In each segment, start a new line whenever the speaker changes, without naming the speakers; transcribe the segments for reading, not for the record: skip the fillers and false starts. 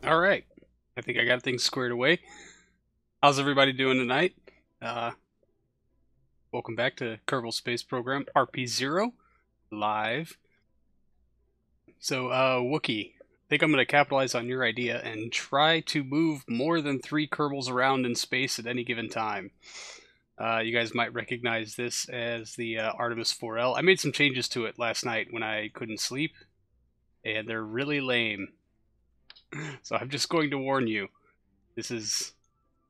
Alright, I think I got things squared away. How's everybody doing tonight? Welcome back to Kerbal Space Program RP-0 live. So, Wookie, I think I'm going to capitalize on your idea and try to move more than 3 Kerbals around in space at any given time. You guys might recognize this as the Artemis 4L. I made some changes to it last night when I couldn't sleep, and they're really lame. So I'm just going to warn you. This is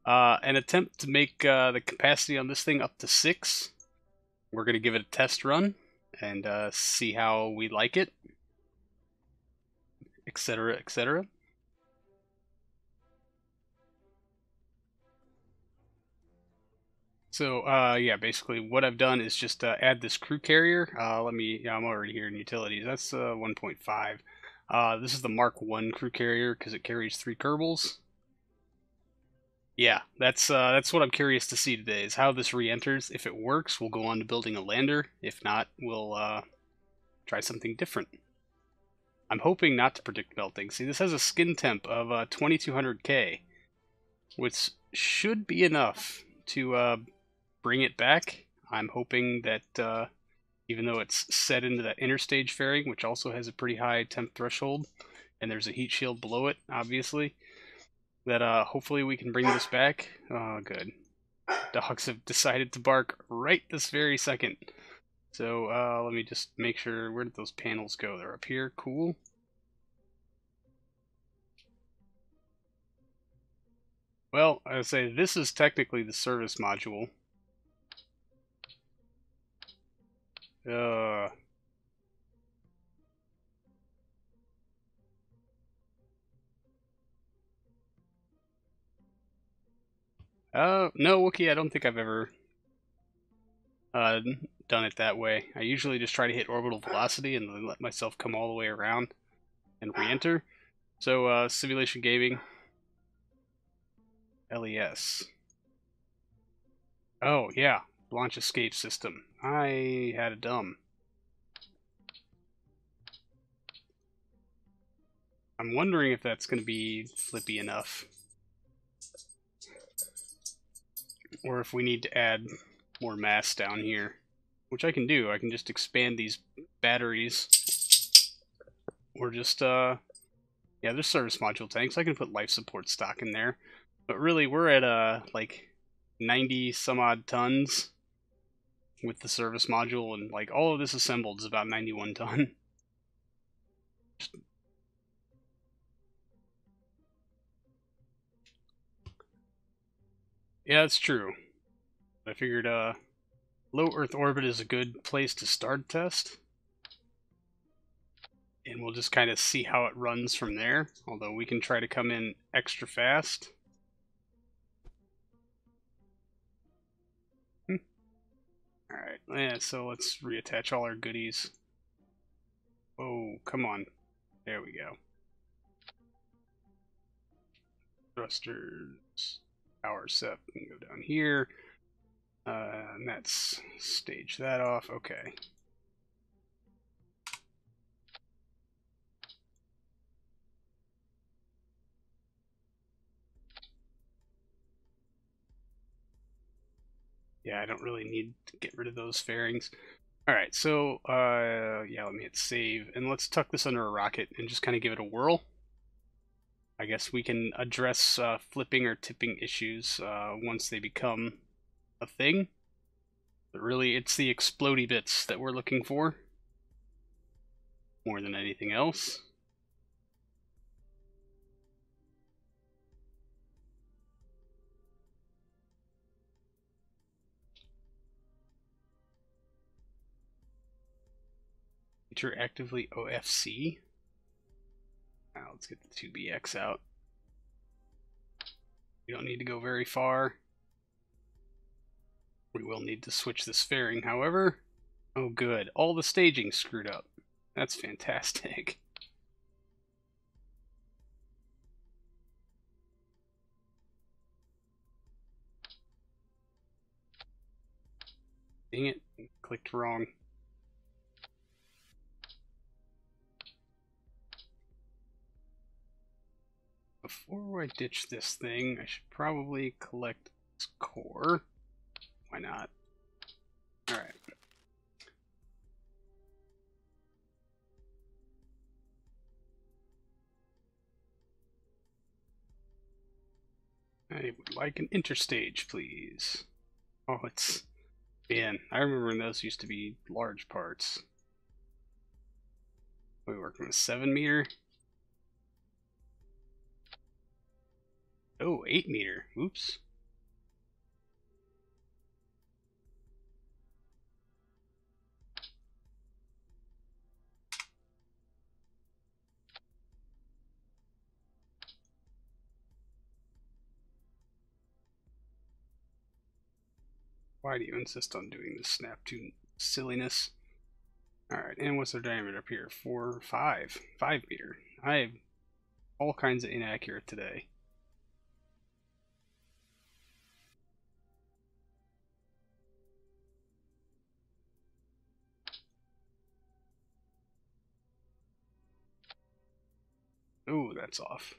an attempt to make the capacity on this thing up to 6. We're going to give it a test run and see how we like it, etc., etc. So, yeah, basically what I've done is just add this crew carrier. Yeah, I'm already here in utilities. That's 1.5. This is the Mark 1 crew carrier because it carries 3 Kerbals. Yeah, that's what I'm curious to see today, is how this re-enters. If it works, we'll go on to building a lander. If not, we'll try something different. I'm hoping not to predict melting. See, this has a skin temp of 2200K, which should be enough to bring it back. I'm hoping that even though it's set into that interstage fairing, which also has a pretty high temp threshold, and there's a heat shield below it, obviously, that hopefully we can bring this back. Oh, good. Dogs have decided to bark right this very second. So let me just make sure, where did those panels go? They're up here. Cool. Well, I would say this is technically the service module. No, Wookie, I don't think I've ever done it that way. I usually just try to hit orbital velocity and then let myself come all the way around and re-enter. So, simulation gaming. LES. Oh, yeah. Launch escape system. I had a dumb. I'm wondering if that's going to be flippy enough. Or if we need to add more mass down here. Which I can do. I can just expand these batteries. Or just, yeah, there's service module tanks. I can put life support stock in there. But really, we're at, like, 90 some odd tons with the service module, and, like, all of this assembled is about 91 ton. Yeah, that's true. I figured, low Earth orbit is a good place to start test. And we'll just kind of see how it runs from there. Although we can try to come in extra fast. Alright, yeah, so let's reattach all our goodies. Oh, come on. There we go. Thrusters, power set, we can go down here. And let's stage that off. Okay. Yeah, I don't really need to get rid of those fairings. Alright, so, yeah, let me hit save. And let's tuck this under a rocket and just kind of give it a whirl. I guess we can address flipping or tipping issues once they become a thing. But really, it's the explodey bits that we're looking for more than anything else. Interactively OFC. Now let's get the 2BX out. We don't need to go very far. We will need to switch this fairing, however. Oh good, all the staging screwed up. That's fantastic. Dang it, clicked wrong. before I ditch this thing, I should probably collect this core. Why not? Alright. I would like an interstage, please. Oh, it's... Man, I remember when those used to be large parts. We working with 7 meter? Oh, 8 meter. Oops. Why do you insist on doing this snap to silliness? Alright, and what's their diameter up here? 4, 5. 5 meter. I have all kinds of inaccurate today. Ooh, that's off.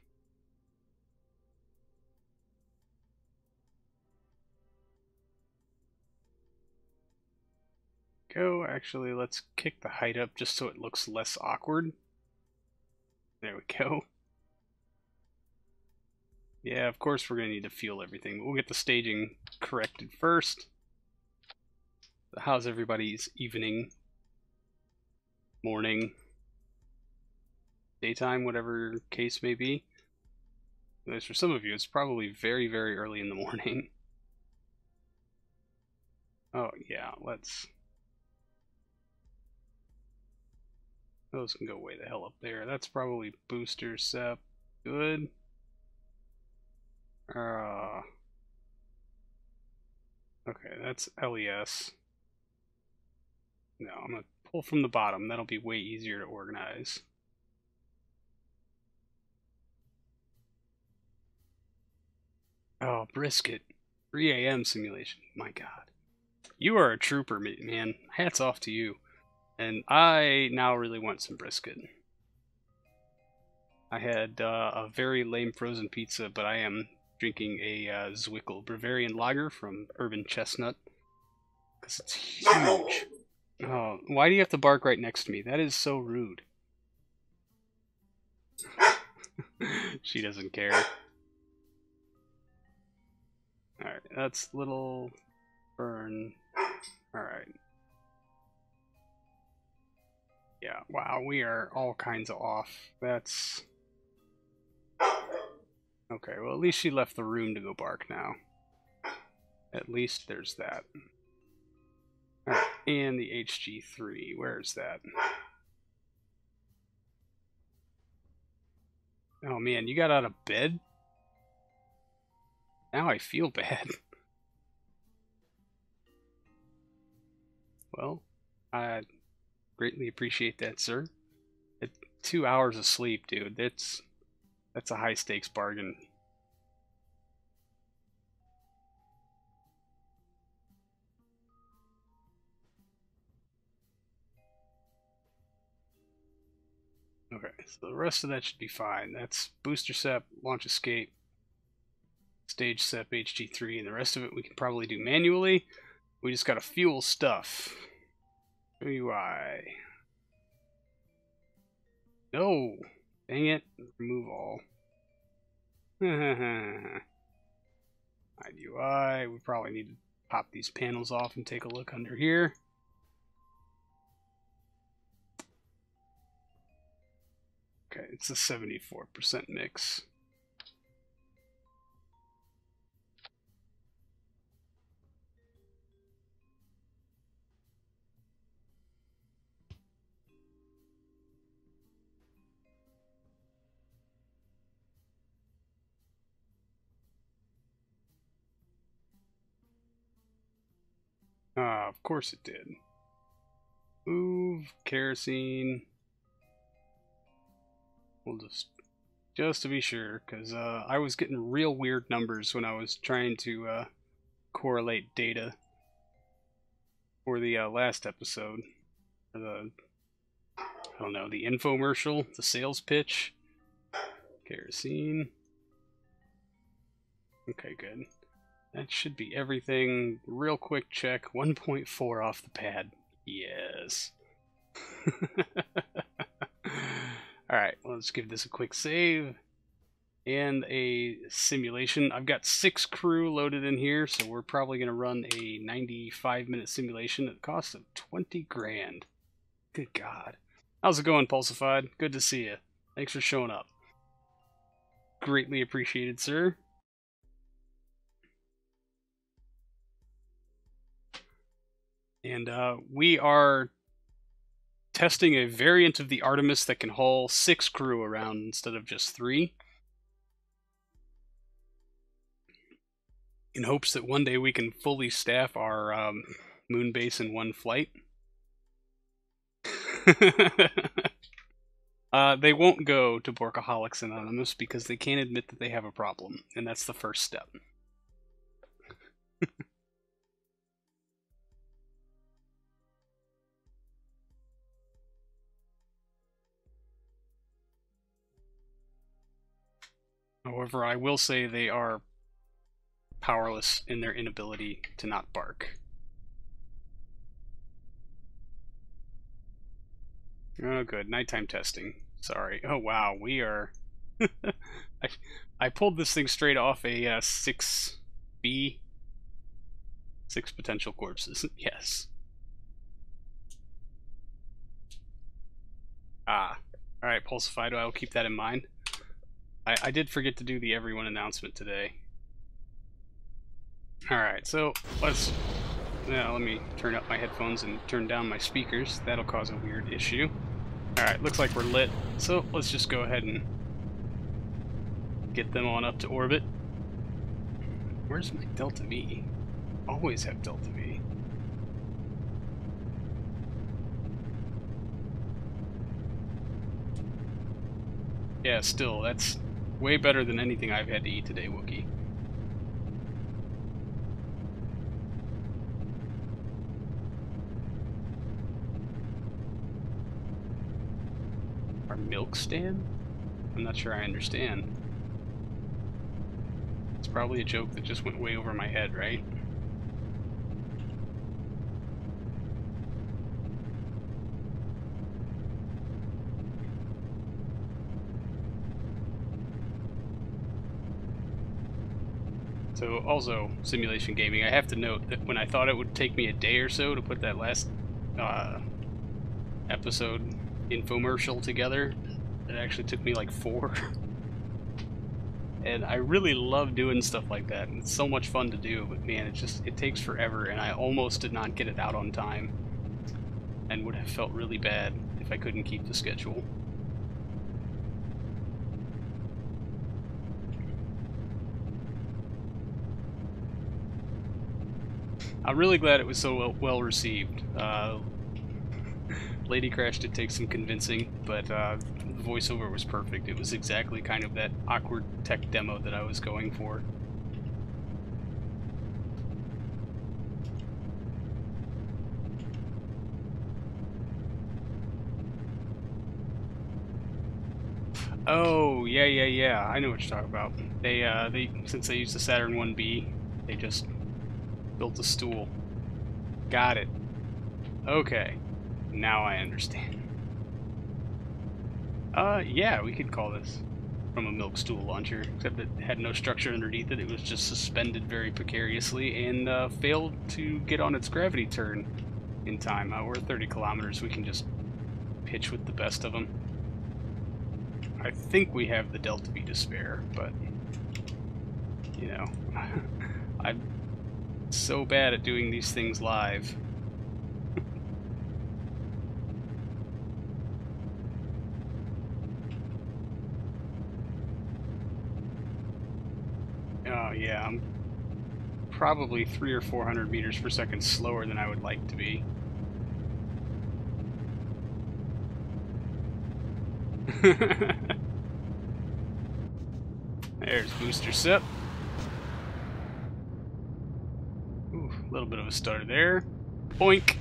Go, actually, let's kick the height up just so it looks less awkward. There we go. Yeah, of course we're going to need to fuel everything, but we'll get the staging corrected first. How's everybody's evening, morning, daytime, whatever case may be? As for some of you, it's probably very, very early in the morning. Oh, yeah, let's... Those can go way the hell up there. That's probably booster sep. Good. Okay, that's LES. No, I'm gonna pull from the bottom. That'll be way easier to organize. Oh, brisket. 3 a.m. simulation. My God. You are a trooper, man. Hats off to you. And I now really want some brisket. I had a very lame frozen pizza, but I am drinking a Zwickel Bavarian Lager from Urban Chestnut. Because it's huge. Oh, why do you have to bark right next to me? That is so rude. She doesn't care. Alright, that's little burn. Alright. Yeah, wow, we are all kinds of off. That's... Okay, well, at least she left the room to go bark now. At least there's that. Alright, and the HG3, where is that? Oh man, you got out of bed? Now I feel bad. Well, I greatly appreciate that, sir. 2 hours of sleep, dude. That's a high stakes bargain. Okay, so the rest of that should be fine. That's booster sep, launch escape, stage sep, HG3, and the rest of it we can probably do manually. We just gotta fuel stuff. UI. No! Dang it. Remove all. Hide UI. We probably need to pop these panels off and take a look under here. Okay, it's a 74% mix. Of course it did. Move, kerosene. We'll just to be sure, because I was getting real weird numbers when I was trying to correlate data for the last episode. Or the, I don't know, the infomercial, the sales pitch. Kerosene. Okay, good. That should be everything. Real quick check. 1.4 off the pad. Yes. Alright, let's give this a quick save. And a simulation. I've got 6 crew loaded in here, so we're probably going to run a 95-minute simulation at the cost of 20 grand. Good God. How's it going, Pulsified? Good to see you. Thanks for showing up. Greatly appreciated, sir. And we are testing a variant of the Artemis that can haul 6 crew around instead of just 3. In hopes that one day we can fully staff our moon base in one flight. They won't go to Borkaholics Anonymous because they can't admit that they have a problem, and that's the first step. However, I will say they are powerless in their inability to not bark. Oh, good. Nighttime testing. Sorry. Oh, wow. We are... I pulled this thing straight off a 6B. 6 potential corpses. Yes. Ah. Alright, Pulsified. I will keep that in mind. I did forget to do the everyone announcement today. Alright, so let's... let me turn up my headphones and turn down my speakers. That'll cause a weird issue. Alright, looks like we're lit. So let's just go ahead and get them on up to orbit. Where's my Delta V? Always have Delta V. Yeah, still, that's way better than anything I've had to eat today, Wookie. Our milk stand? I'm not sure I understand. It's probably a joke that just went way over my head, right? So, also, simulation gaming, I have to note that when I thought it would take me a day or so to put that last episode infomercial together, it actually took me like 4. And I really love doing stuff like that, and it's so much fun to do, but man, it takes forever, and I almost did not get it out on time, and would have felt really bad if I couldn't keep the schedule. I'm really glad it was so well received. Lady Crash did take some convincing, but the voiceover was perfect. It was exactly kind of that awkward tech demo that I was going for. Oh, yeah. I know what you're talking about. They since they used the Saturn 1B, they just built a stool. Got it. Okay. Now I understand. Yeah, we could call this from a milk stool launcher, except it had no structure underneath it. It was just suspended very precariously and failed to get on its gravity turn in time. We're 30 kilometers. We can just pitch with the best of them. I think we have the Delta V to spare, but, you know, I'm so bad at doing these things live. Oh yeah, I'm probably 300 or 400 meters per second slower than I would like to be. There's booster set. Ooh, a little bit of a stutter there. Boink!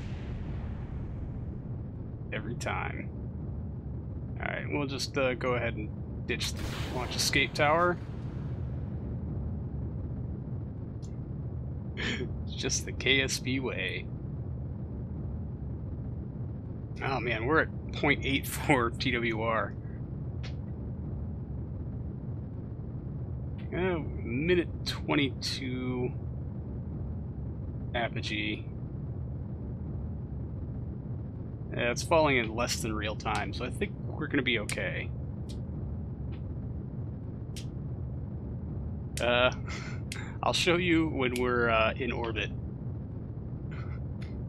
Every time. Alright, we'll just go ahead and ditch the launch escape tower. just the KSP way. Oh man, we're at 0.84 TWR. Minute 22 apogee. Yeah, it's falling in less than real time, so I think we're going to be okay. I'll show you when we're in orbit.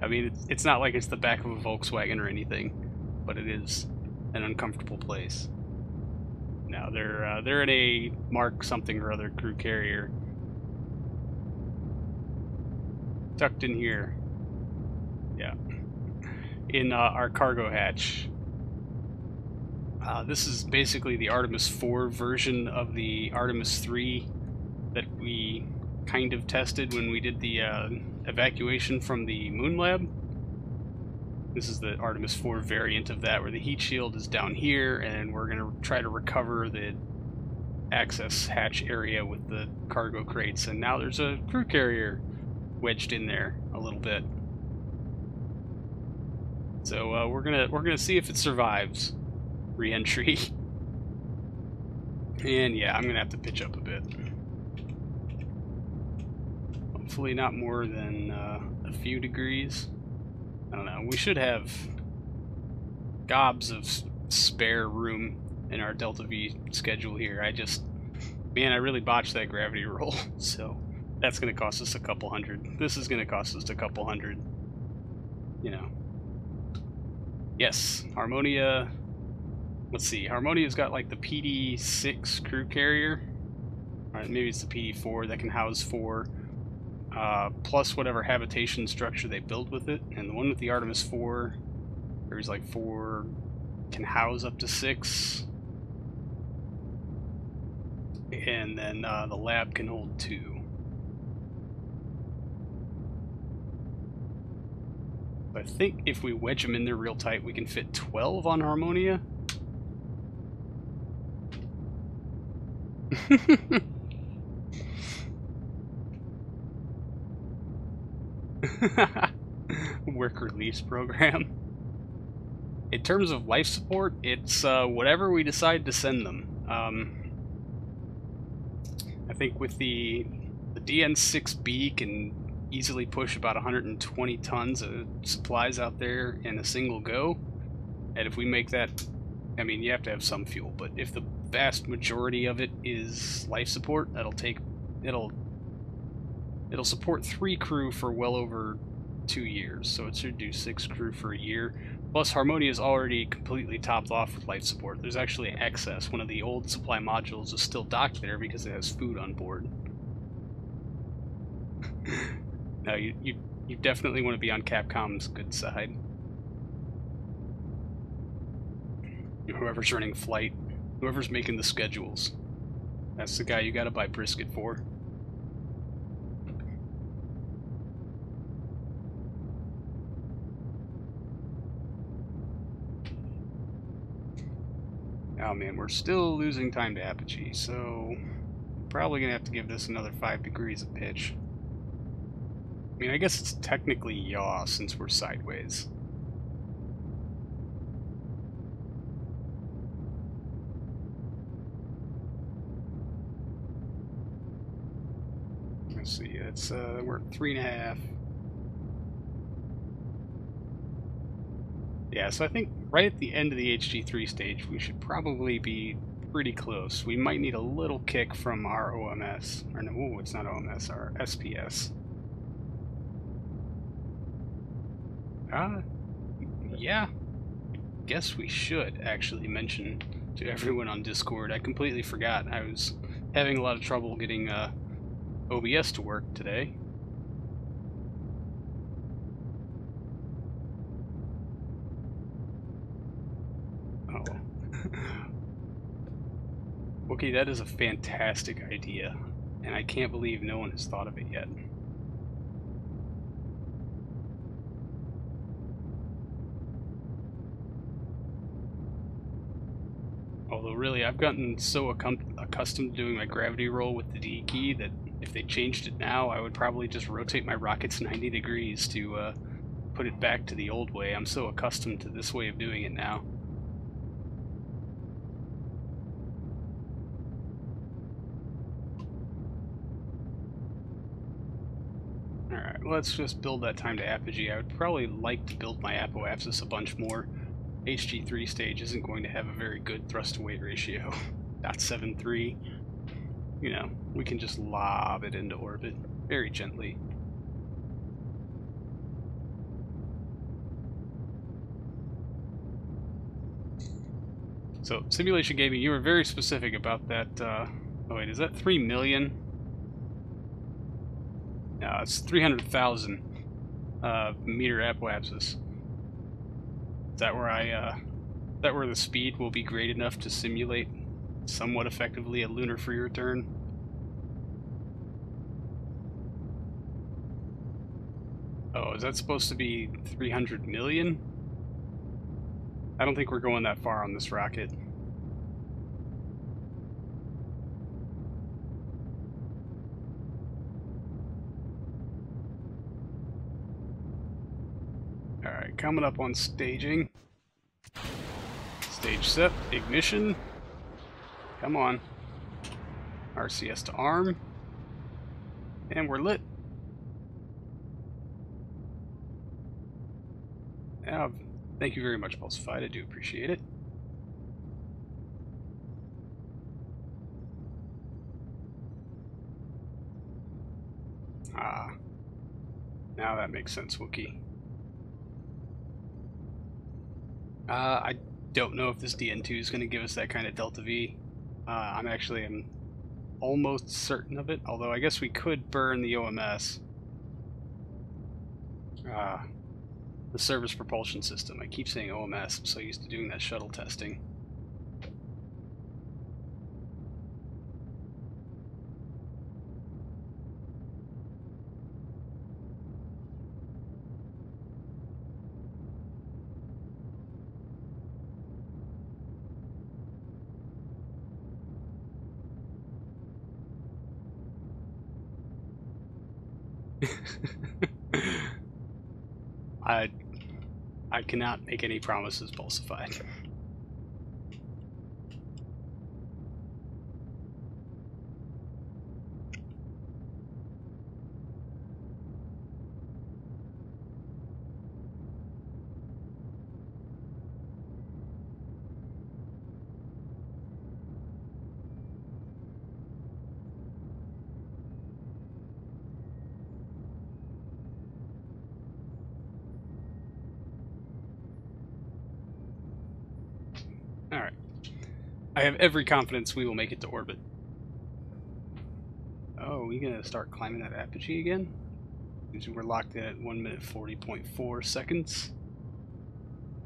I mean, it's not like it's the back of a Volkswagen or anything, but it is an uncomfortable place. Now they're in a Mark something or other crew carrier, tucked in here. Yeah, in our cargo hatch. This is basically the Artemis 4 version of the Artemis 3 that we kind of tested when we did the evacuation from the moon lab. This is the Artemis 4 variant of that, where the heat shield is down here, and we're going to try to recover the access hatch area with the cargo crates, and now there's a crew carrier wedged in there a little bit. So we're gonna see if it survives re-entry. And yeah, I'm gonna have to pitch up a bit. Hopefully not more than a few degrees. I don't know. We should have gobs of spare room in our Delta V schedule here. Man, I really botched that gravity roll, so that's going to cost us a couple hundred. This is going to cost us a couple hundred. You know. Yes, Harmonia. Let's see. Harmonia's got like the PD-6 crew carrier. All right, maybe it's the PD-4 that can house 4. Plus whatever habitation structure they build with it. And the one with the Artemis 4, there's like 4, can house up to 6. And then the lab can hold 2. I think if we wedge them in there real tight, we can fit 12 on Harmonia. Work release program. In terms of life support, it's whatever we decide to send them. I think with the DN-6B can easily push about 120 tons of supplies out there in a single go. And if we make that, I mean, you have to have some fuel, but if the vast majority of it is life support, it'll support 3 crew for well over 2 years, so it should do 6 crew for a year. Plus, Harmonia is already completely topped off with life support. There's actually excess. One of the old supply modules is still docked there because it has food on board. No, you definitely want to be on Capcom's good side. Whoever's running flight, whoever's making the schedules, that's the guy you gotta buy brisket for. Oh man, we're still losing time to apogee, so I'm probably gonna have to give this another 5 degrees of pitch. I mean, I guess it's technically yaw since we're sideways. Let's see, it's we're at 3.5. Yeah, so I think right at the end of the HG3 stage, we should probably be pretty close. We might need a little kick from our OMS. Or no, ooh, it's not OMS, our SPS. Yeah, I guess we should actually mention to everyone on Discord. I completely forgot. I was having a lot of trouble getting OBS to work today. Oh. Okay, that is a fantastic idea, and I can't believe no one has thought of it yet. Although really, I've gotten so accustomed to doing my gravity roll with the D key that if they changed it now, I would probably just rotate my rockets 90 degrees to put it back to the old way. I'm so accustomed to this way of doing it now. Alright, let's just build that time to apogee. I would probably like to build my apoapsis a bunch more. HG3 stage isn't going to have a very good thrust-to-weight ratio. 0.73. You know, we can just lob it into orbit very gently. So, Simulation Gaming, you were very specific about that. Oh wait, is that 3 million? No, it's 300,000 meter apoapsis. Is that where is that where the speed will be great enough to simulate somewhat effectively a lunar free return? Oh, is that supposed to be 300 million? I don't think we're going that far on this rocket. Alright, coming up on staging. Stage set, ignition. Come on. RCS to arm. And we're lit. Thank you very much, Pulsified. I do appreciate it. Ah. Now that makes sense, Wookie. I don't know if this DN2 is going to give us that kind of Delta V. I'm almost certain of it, although I guess we could burn the OMS. The service propulsion system. I keep saying OMS, I'm so used to doing that shuttle testing. I cannot make any promises, Pulsified. Alright. I have every confidence we will make it to orbit. Oh, we gonna start climbing that apogee again? Because we're locked in at 1 minute 40.4 seconds.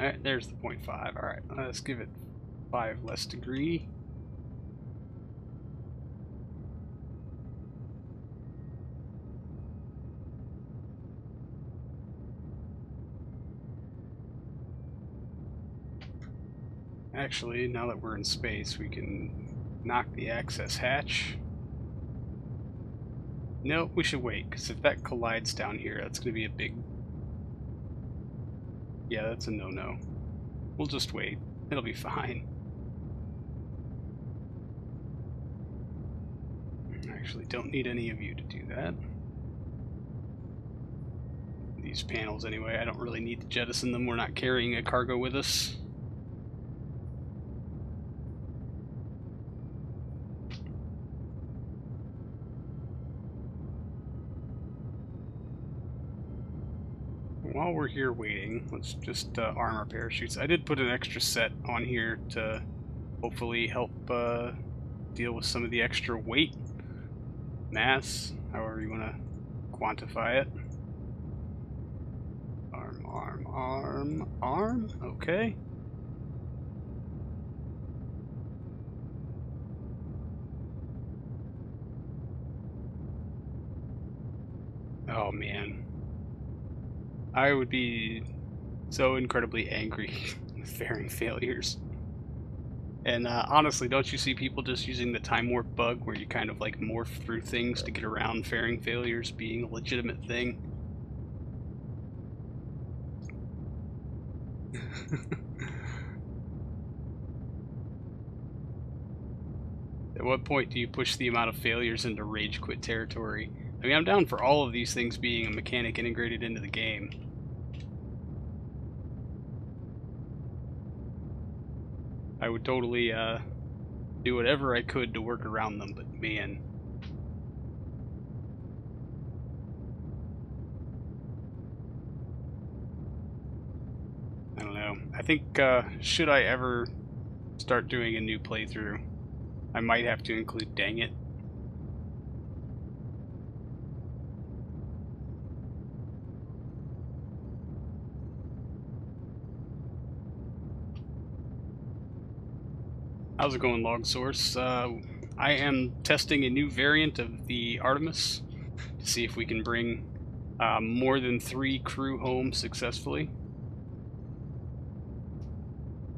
Alright, there's the 0.5. Alright, let's give it 5 less degree. Actually, now that we're in space, we can knock the access hatch. No, we should wait, because if that collides down here, that's going to be a big... Yeah, that's a no-no. We'll just wait. It'll be fine. Actually, don't need any of you to do that. These panels, anyway, I don't really need to jettison them. We're not carrying a cargo with us. While we're here waiting, let's just arm our parachutes. I did put an extra set on here to hopefully help deal with some of the extra weight, mass, however you want to quantify it. Arm, arm, arm, arm. Okay. Oh man. I would be so incredibly angry with fairing failures. And honestly, don't you see people just using the time warp bug where you kind of like morph through things to get around fairing failures being a legitimate thing? At what point do you push the amount of failures into rage quit territory? I mean, I'm down for all of these things being a mechanic integrated into the game. I would totally do whatever I could to work around them, but man. I don't know. I think, should I ever start doing a new playthrough, I might have to include Dang It. How's it going, Log Source? I am testing a new variant of the Artemis to see if we can bring more than 3 crew home successfully.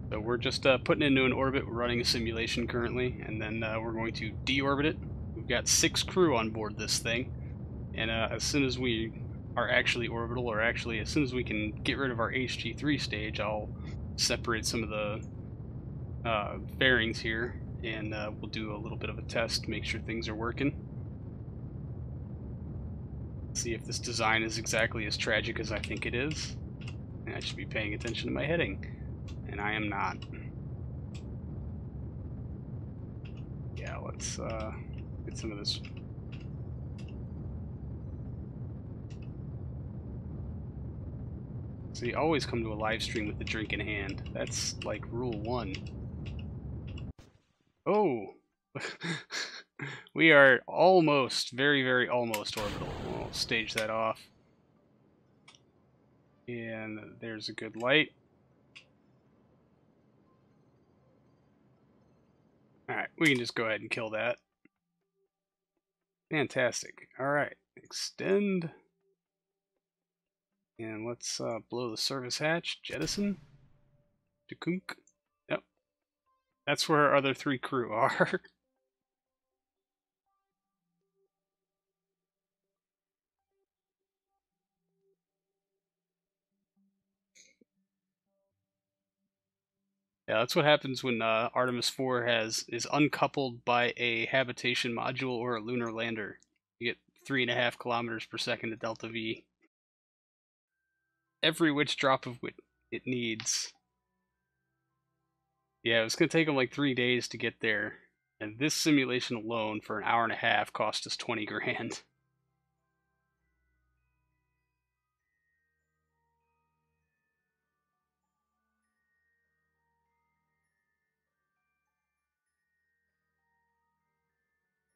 So we're just putting it into an orbit. We're running a simulation currently, and then we're going to deorbit it. We've got 6 crew on board this thing, and as soon as we are actually orbital, or actually as soon as we can get rid of our HG3 stage, I'll separate some of the fairings here, and we'll do a little bit of a test, make sure things are working. See if this design is exactly as tragic as I think it is. And I should be paying attention to my heading, and I am not. Yeah, let's get some of this. So you always come to a live stream with a drink in hand. That's like rule 1. Oh! We are almost, very, very almost orbital. We'll stage that off. And there's a good light. Alright, we can just go ahead and kill that. Fantastic. Alright, extend. And let's blow the service hatch. Jettison. Tukunk. Yep. That's where our other 3 crew are. Yeah, that's what happens when Artemis 4 is uncoupled by a habitation module or a lunar lander. You get 3.5 kilometers per second at delta V. Every which drop of what it needs. Yeah, it's going to take them like 3 days to get there. And this simulation alone for an hour and a half cost us 20 grand.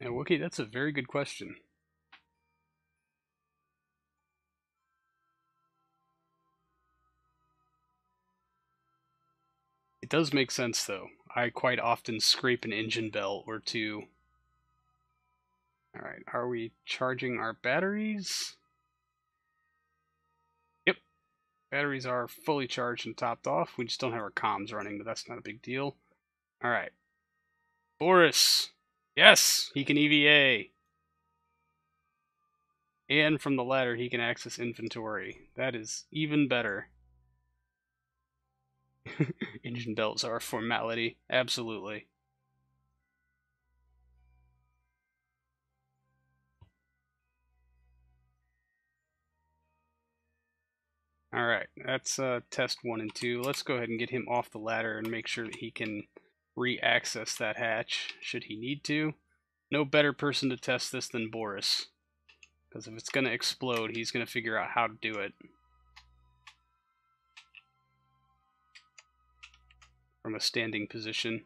Yeah, Wookie, that's a very good question. It does make sense, though. I quite often scrape an engine belt or two. Alright, are we charging our batteries? Yep, batteries are fully charged and topped off. We just don't have our comms running, but that's not a big deal. Alright. Boris! Yes! He can EVA! And from the ladder, he can access inventory. That is even better. Engine belts are a formality. Absolutely. Alright, that's test 1 and 2. Let's go ahead and get him off the ladder and make sure that he can re-access that hatch, should he need to. No better person to test this than Boris. Because if it's going to explode, he's going to figure out how to do it. From a standing position.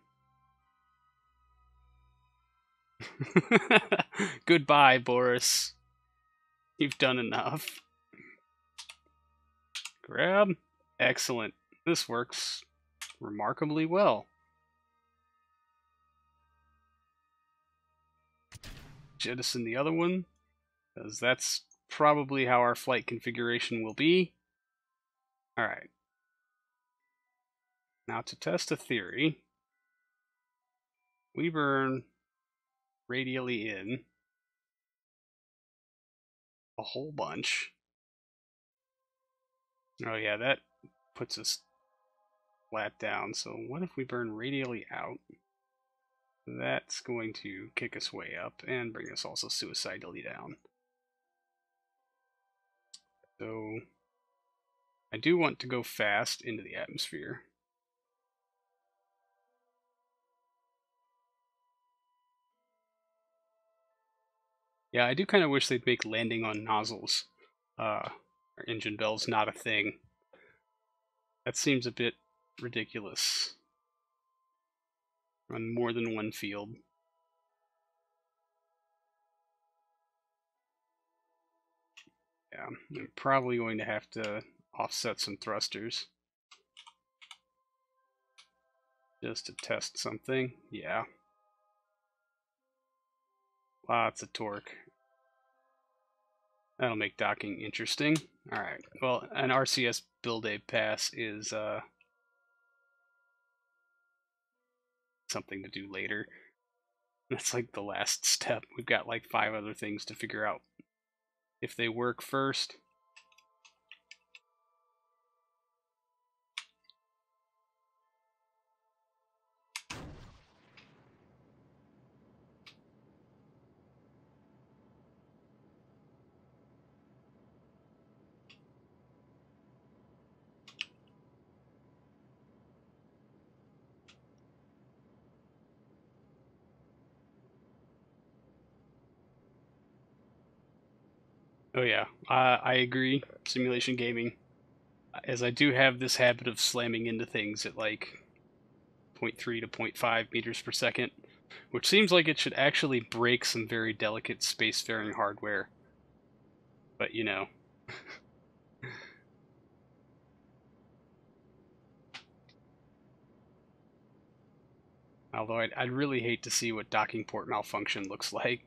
Goodbye, Boris. You've done enough. Grab. Excellent. This works remarkably well. Jettison the other one, because that's probably how our flight configuration will be. Alright. Now to test a theory. We burn radially in a whole bunch. Oh yeah, that puts us flat down. So what if we burn radially out? That's going to kick us way up and bring us also suicidally down. So I do want to go fast into the atmosphere. Yeah, I do kind of wish they'd make landing on nozzles or engine bells not a thing. That seems a bit ridiculous on more than one field. Yeah, I'm probably going to have to offset some thrusters just to test something. Yeah. Lots of torque. That'll make docking interesting. Alright, well, an RCS build-a pass is something to do later. That's like the last step. We've got like 5 other things to figure out if they work first. Oh yeah, I agree. Simulation gaming, as I do have this habit of slamming into things at like 0.3 to 0.5 meters per second, which seems like it should actually break some very delicate spacefaring hardware. But you know. Although I'd really hate to see what docking port malfunction looks like.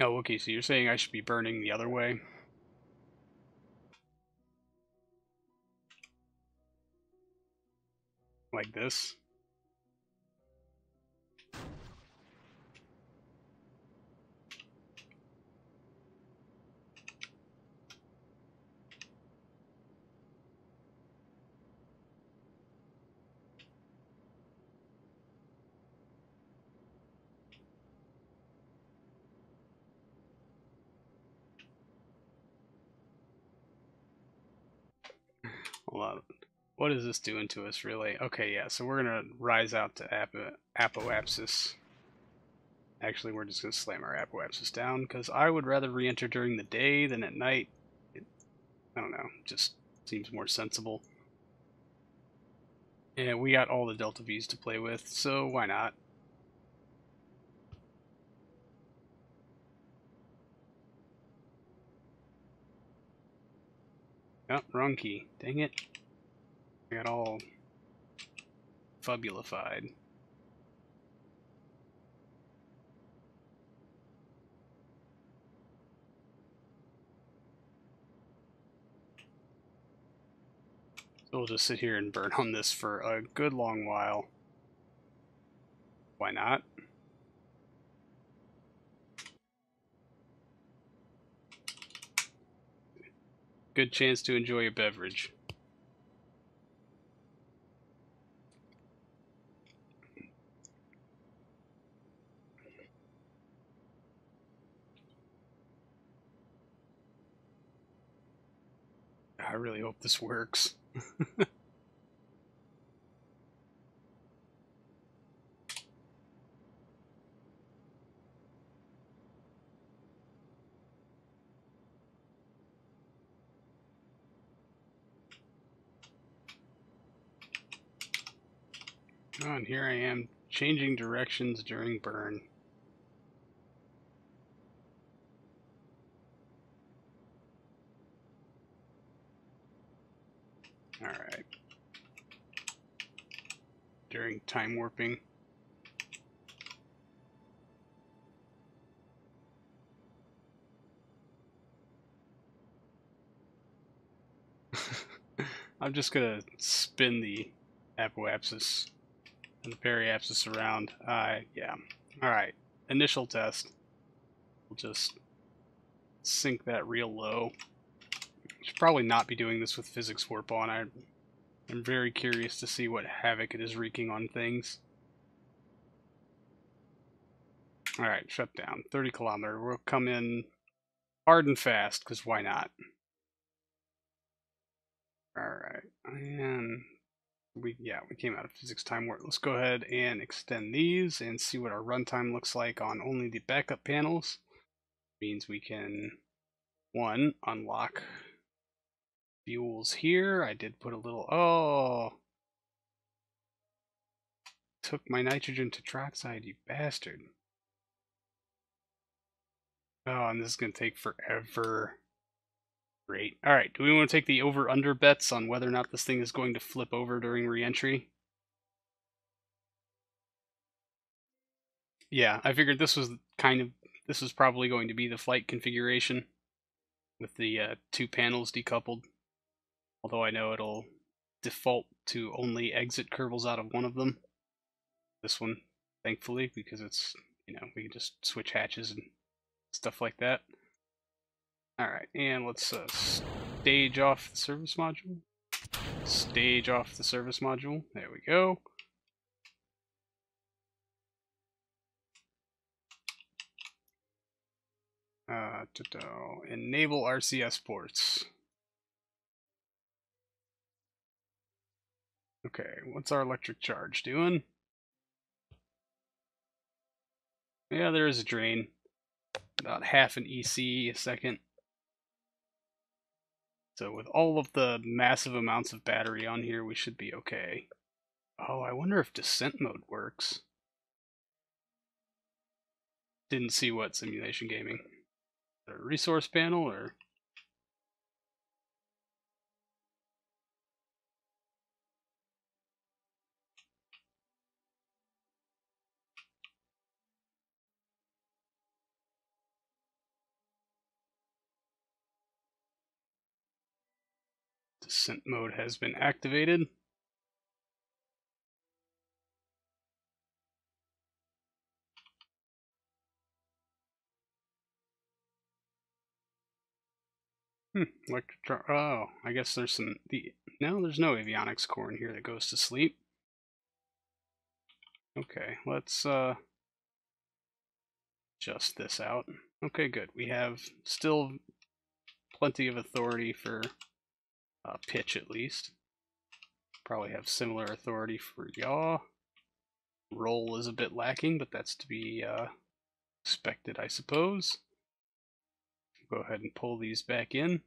Oh, okay, so you're saying I should be burning the other way? Like this? Hold on. What is this doing to us, really? Okay, yeah, so we're going to rise out to apoapsis. Actually, we're just going to slam our apoapsis down, because I would rather re-enter during the day than at night. I don't know, just seems more sensible. And we got all the Delta V's to play with, so why not? Oh, wrong key. Dang it. I got all fabulified. So we'll just sit here and burn on this for a good long while. Why not? Good chance to enjoy a beverage. I really hope this works. Oh, and here I am changing directions during burn. Alright. During time warping. I'm just gonna spin the apoapsis and the periapsis around. Yeah. Alright. Initial test. We'll just sink that real low. Should probably not be doing this with physics warp on. I'm very curious to see what havoc it is wreaking on things. Alright, shut down. 30 kilometer. We'll come in hard and fast, because why not? Alright, and we came out of physics time warp. Let's go ahead and extend these and see what our runtime looks like on only the backup panels. Means we can, one, unlock fuels here. I did put a little, oh, took my nitrogen tetroxide, you bastard. Oh, and this is going to take forever. Great. Alright, do we want to take the over-under bets on whether or not this thing is going to flip over during reentry? Yeah, I figured this was probably going to be the flight configuration with the two panels decoupled. Although I know it'll default to only exit Kerbals out of one of them. This one, thankfully, because it's, we can just switch hatches and stuff like that. Alright, and let's stage off the service module. Stage off the service module. There we go. Enable RCS ports. Okay, what's our electric charge doing? Yeah, there is a drain. About half an EC a second. So with all of the massive amounts of battery on here, we should be okay. Oh, I wonder if descent mode works. Didn't see what simulation gaming. A resource panel or... Descent mode has been activated. Oh, I guess there's some... No, there's no avionics core in here that goes to sleep. Okay, let's adjust this out. Okay, good. We have still plenty of authority for pitch, at least. Probably have similar authority for yaw. Roll is a bit lacking, but that's to be expected, I suppose. Go ahead and pull these back in.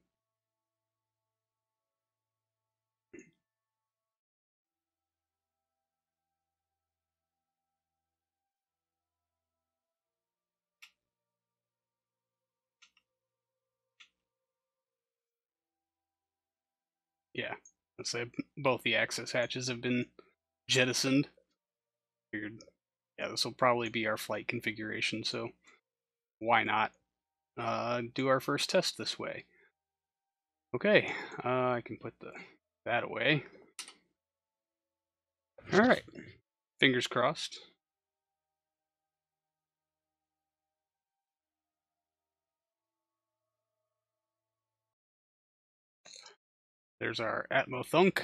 Yeah, let's say both the access hatches have been jettisoned. Figured, yeah, this will probably be our flight configuration, so why not do our first test this way? Okay, I can put that away. Alright, fingers crossed. There's our Atmo Thunk.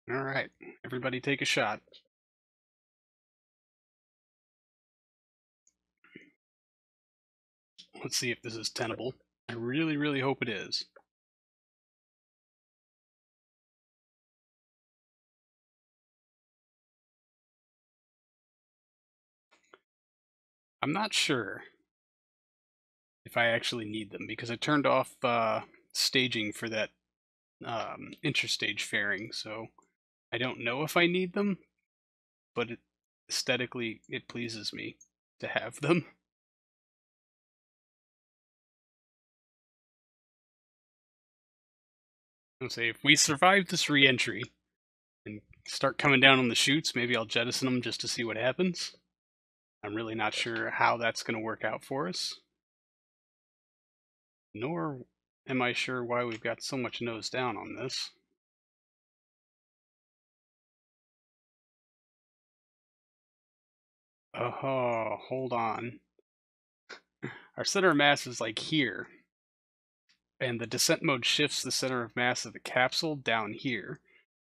Alright, everybody take a shot. Let's see if this is tenable. I really, really hope it is. I'm not sure if I actually need them, because I turned off staging for that interstage fairing, so I don't know if I need them, but aesthetically it pleases me to have them. I'll say if we survive this re-entry and start coming down on the chutes, maybe I'll jettison them just to see what happens. I'm really not sure how that's going to work out for us. Nor am I sure why we've got so much nose down on this. Oh, hold on. Our center of mass is like here. And the descent mode shifts the center of mass of the capsule down here.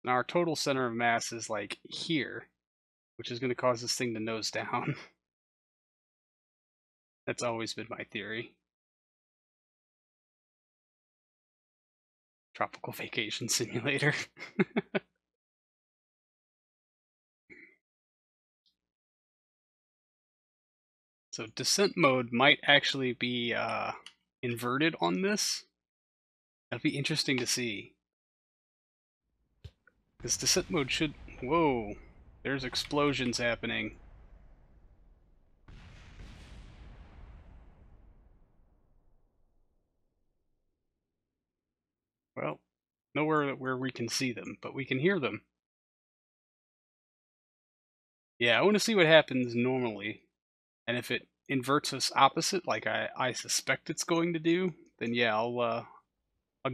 And our total center of mass is like here, which is going to cause this thing to nose down. That's always been my theory. Tropical Vacation Simulator. So descent mode might actually be inverted on this. That'd be interesting to see. This descent mode should... Whoa! There's explosions happening. Well, nowhere where we can see them, but we can hear them. Yeah, I want to see what happens normally. And if it inverts us opposite, like I suspect it's going to do, then yeah, I'll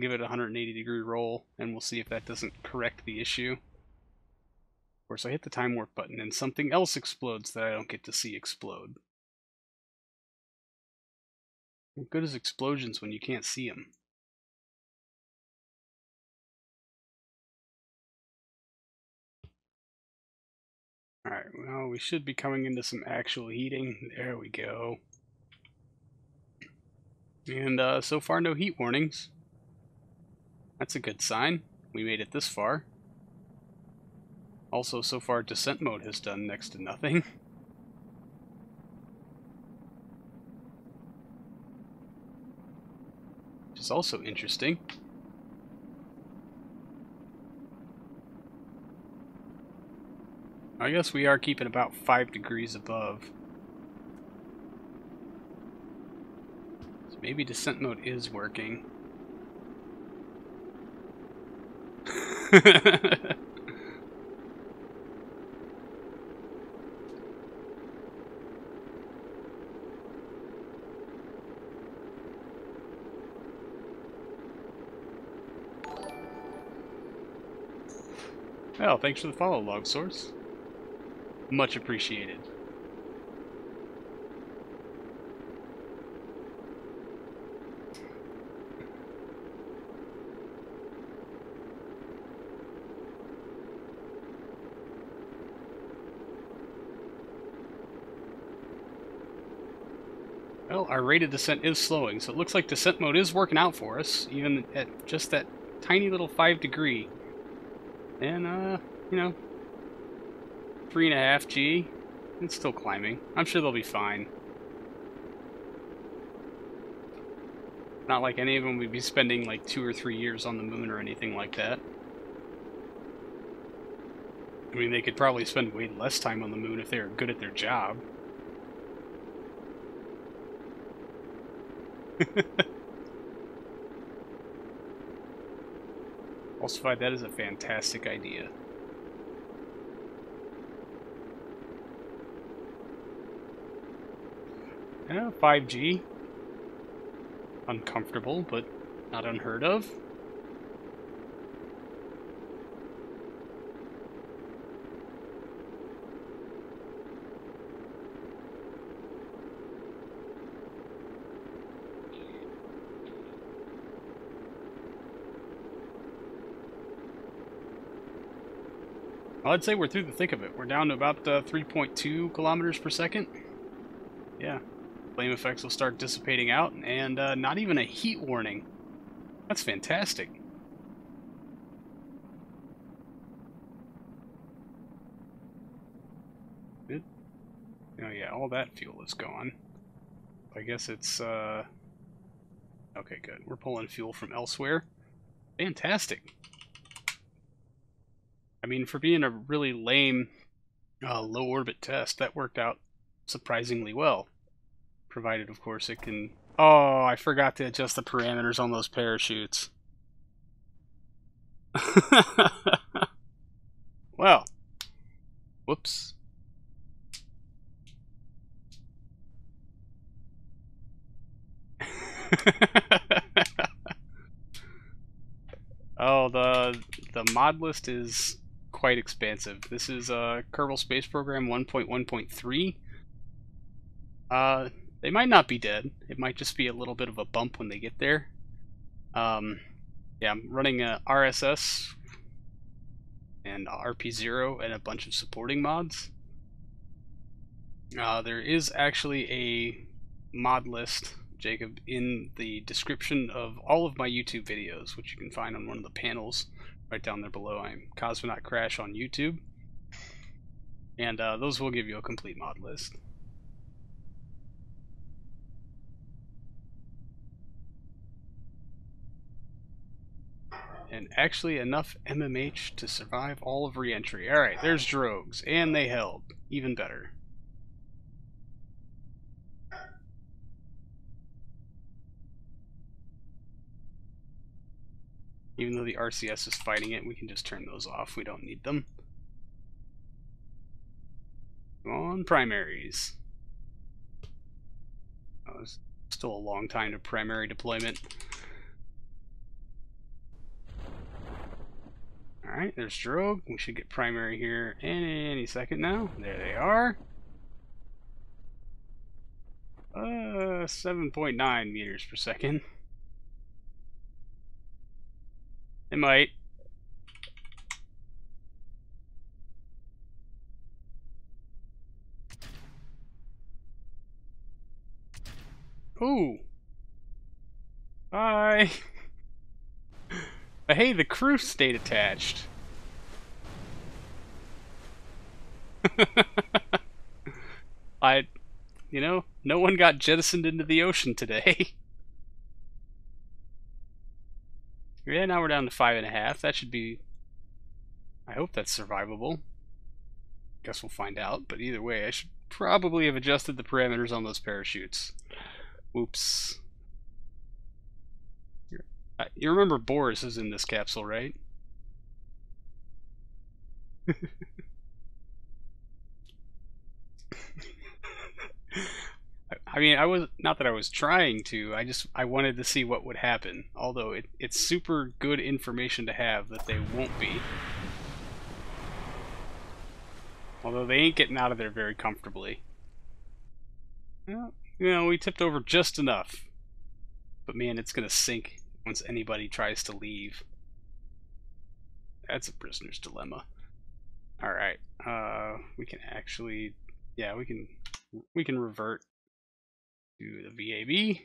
give it a 180-degree roll, and we'll see if that doesn't correct the issue. Of course, I hit the time warp button, and something else explodes that I don't get to see explode. What good is explosions when you can't see them? Alright, well, we should be coming into some actual heating. There we go. And so far, no heat warnings. That's a good sign. We made it this far. Also, so far, descent mode has done next to nothing. Which is also interesting. I guess we are keeping about 5 degrees above. So maybe descent mode is working. Well, thanks for the follow, log source. Much appreciated. Well, our rate of descent is slowing, so it looks like descent mode is working out for us, even at just that tiny little 5 degree. And, you know, 3.5 G. It's still climbing. I'm sure they'll be fine. Not like any of them would be spending like 2 or 3 years on the moon or anything like that. I mean, they could probably spend way less time on the moon if they were good at their job. Falsified, that is a fantastic idea. Yeah, 5G. Uncomfortable, but not unheard of. I'd say we're through the thick of it. We're down to about 3.2 kilometers per second. Yeah. Flame effects will start dissipating out, and not even a heat warning. That's fantastic. Good. Oh yeah, all that fuel is gone. I guess it's, okay, good. We're pulling fuel from elsewhere. Fantastic. I mean, for being a really lame low orbit test, that worked out surprisingly well. Provided, of course, it can... Oh, I forgot to adjust the parameters on those parachutes. Well, whoops. Oh, the mod list is quite expansive. This is Kerbal Space Program 1.1.3. They might not be dead. It might just be a little bit of a bump when they get there. Yeah, I'm running a RSS and RP-0 and a bunch of supporting mods. There is actually a mod list, Jacob, in the description of all of my YouTube videos, which you can find on one of the panels right down there below. I'm Cosmonaut Crash on YouTube, and those will give you a complete mod list. And actually enough MMH to survive all of Reentry. Alright, there's drogues, and they held. Even better. Even though the RCS is fighting it, we can just turn those off. We don't need them. Come on, primaries. Oh, it's still a long time to primary deployment. Alright, there's drogue. We should get primary here any second now. There they are. 7.9 meters per second. They might. Ooh. Bye. But hey, the crew stayed attached. You know, no one got jettisoned into the ocean today. Yeah, now we're down to 5.5. That should be... I hope that's survivable. Guess we'll find out, but either way, I should probably have adjusted the parameters on those parachutes. Oops. You remember Boris is in this capsule, right? I mean, I was not that I was trying to. I wanted to see what would happen. Although it's super good information to have that they won't be. Although they ain't getting out of there very comfortably. Well, you know, we tipped over just enough. But man, it's gonna sink once anybody tries to leave. That's a prisoner's dilemma. Alright, we can actually, yeah, we can revert to the VAB.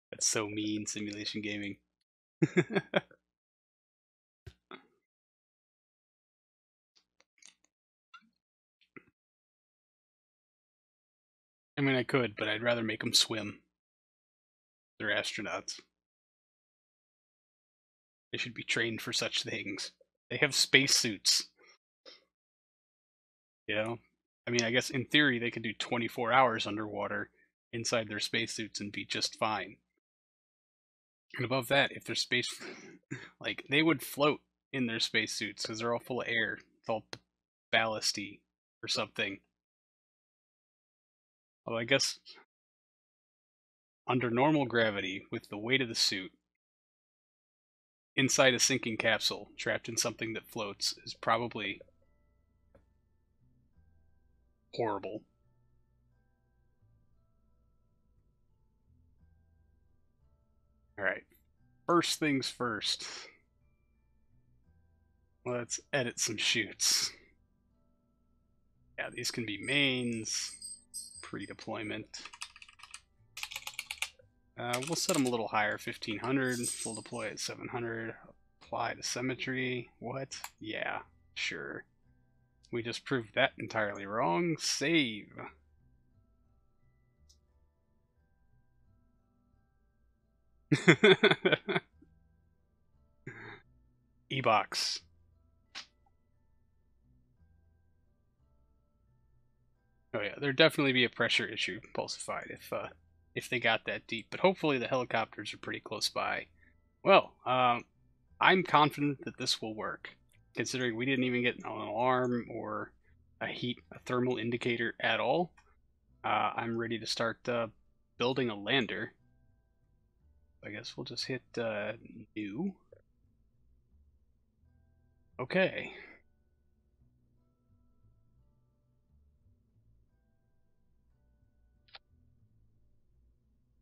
That's so mean, simulation gaming. I mean, I could, but I'd rather make them swim. They're astronauts. They should be trained for such things. They have spacesuits. You know? I mean, I guess in theory they could do 24 hours underwater inside their spacesuits and be just fine. And above that, if they're space... like, they would float in their spacesuits because they're all full of air. It's all ballasty or something. Well, I guess under normal gravity, with the weight of the suit, inside a sinking capsule, trapped in something that floats, is probably horrible. Alright, first things first. Let's edit some chutes. Yeah, these can be mains, pre-deployment. We'll set them a little higher, 1500. We'll deploy at 700. Apply to symmetry. What? Yeah, sure. We just proved that entirely wrong. Save. E-box. Oh yeah, there'd definitely be a pressure issue, Pulsified, if they got that deep. But hopefully the helicopters are pretty close by. Well, I'm confident that this will work, considering we didn't even get an alarm or a thermal indicator at all. I'm ready to start building a lander. I guess we'll just hit new. Okay.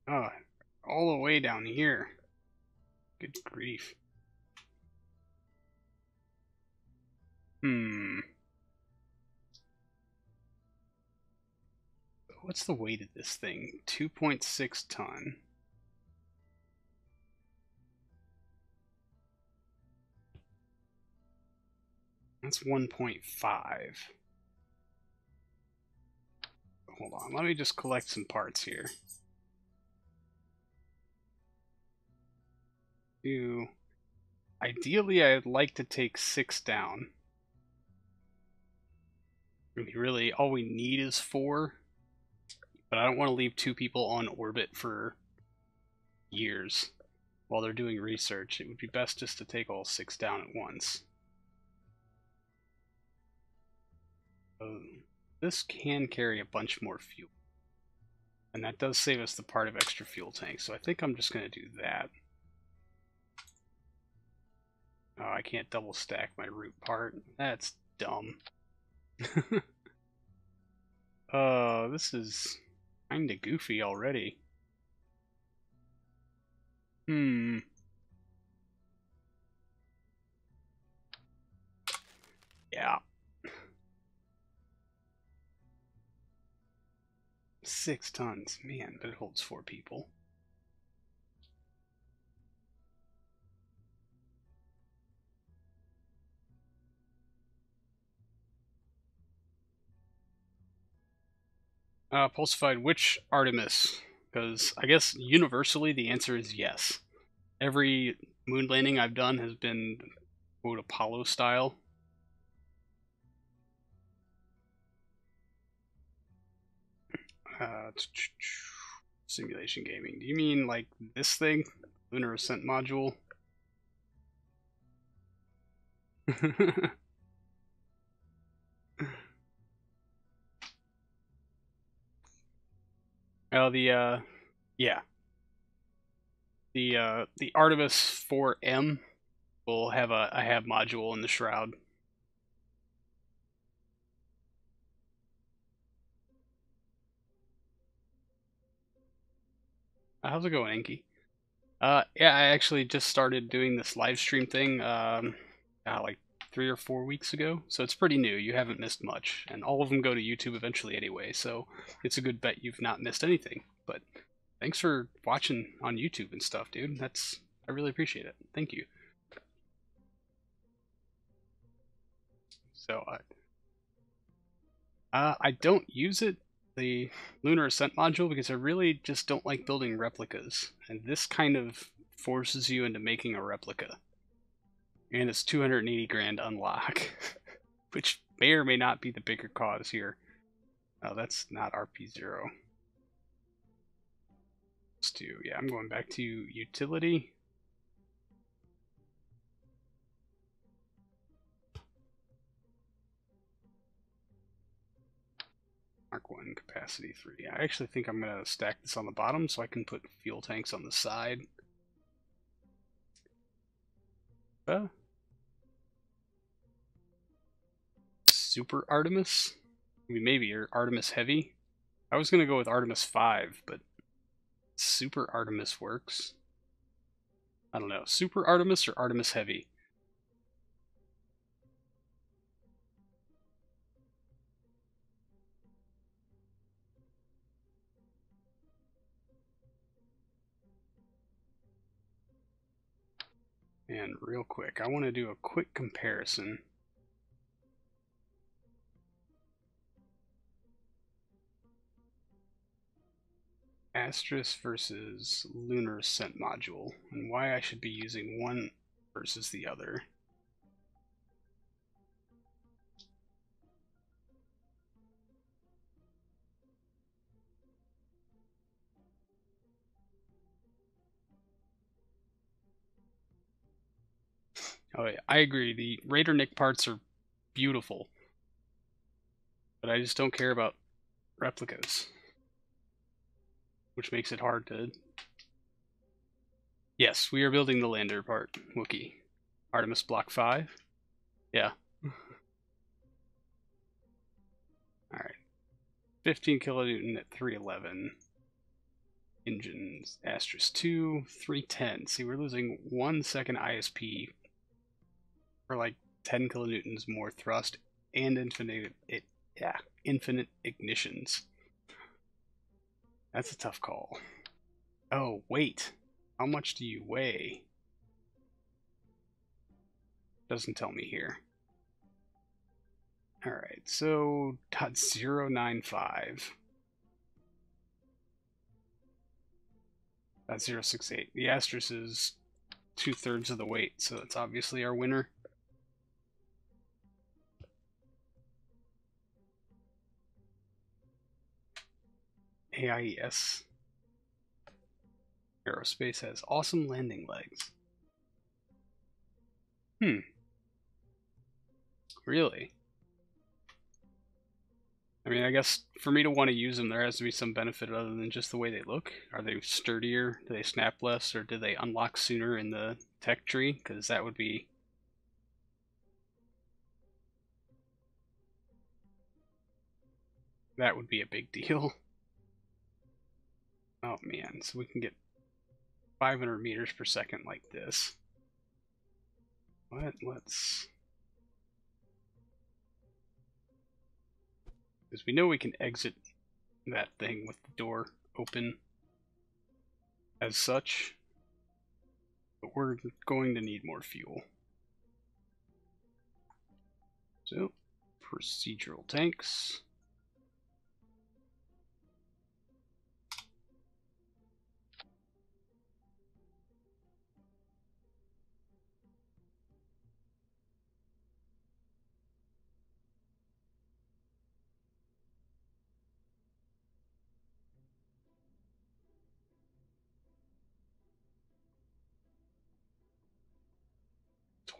Oh, all the way down here. Good grief. What's the weight of this thing? 2.6 ton. That's 1.5. Hold on, let me just collect some parts here. Ideally, I'd like to take 6 down. I mean, really, all we need is 4. But I don't want to leave 2 people on orbit for years while they're doing research. It would be best just to take all 6 down at once. This can carry a bunch more fuel. And that does save us the part of extra fuel tanks, so I think I'm just going to do that. Oh, I can't double stack my root part. That's dumb. This is kinda goofy already. Yeah. 6 tons. Man, but it holds 4 people. Pulsified, which Artemis? Because I guess universally the answer is yes. Every moon landing I've done has been, quote, Apollo style. Simulation gaming. Do you mean like this thing? Lunar Ascent module? Oh, yeah. The Artemis 4M will have a HAB module in the shroud. How's it going, Enki? Yeah, I actually just started doing this live stream thing, like 3 or 4 weeks ago, so it's pretty new. You haven't missed much, and all of them go to YouTube eventually anyway, so it's a good bet you've not missed anything. But thanks for watching on YouTube and stuff, dude. I really appreciate it. Thank you. So I don't use it, the Lunar Ascent module, because I really just don't like building replicas, and this kind of forces you into making a replica. And it's 280 grand unlock, which may or may not be the bigger cause here. Oh, that's not RP-0. Let's do, yeah, I'm going back to utility. Mark 1, capacity 3. I actually think I'm going to stack this on the bottom so I can put fuel tanks on the side. Super Artemis? I mean, maybe, or Artemis Heavy. I was going to go with Artemis 5, but Super Artemis works. I don't know. Super Artemis or Artemis Heavy? And real quick, I want to do a quick comparison. Asterisk versus lunar ascent module, and why I should be using one versus the other. Oh yeah, I agree. The Raider Nick parts are beautiful, but I just don't care about replicas, which makes it hard to... Yes, we are building the lander part, Wookie. Artemis Block 5. Yeah. Alright. 15 kilonewton at 311. Engines, Asterisk 2, 310. See, we're losing 1 second ISP for like 10 kilonewtons more thrust and infinite ignitions. That's a tough call. Oh, wait. How much do you weigh? Doesn't tell me here. Alright, so .095. .068. The Asterisk is 2/3 of the weight, so that's obviously our winner. AIES. Aerospace has awesome landing legs. Really? I mean, I guess for me to want to use them, there has to be some benefit other than just the way they look. Are they sturdier? Do they snap less? Or do they unlock sooner in the tech tree? Because that would be... that would be a big deal. Oh man, so we can get 500 meters per second like this. What? Let's... because we know we can exit that thing with the door open as such, but we're going to need more fuel. So, procedural tanks.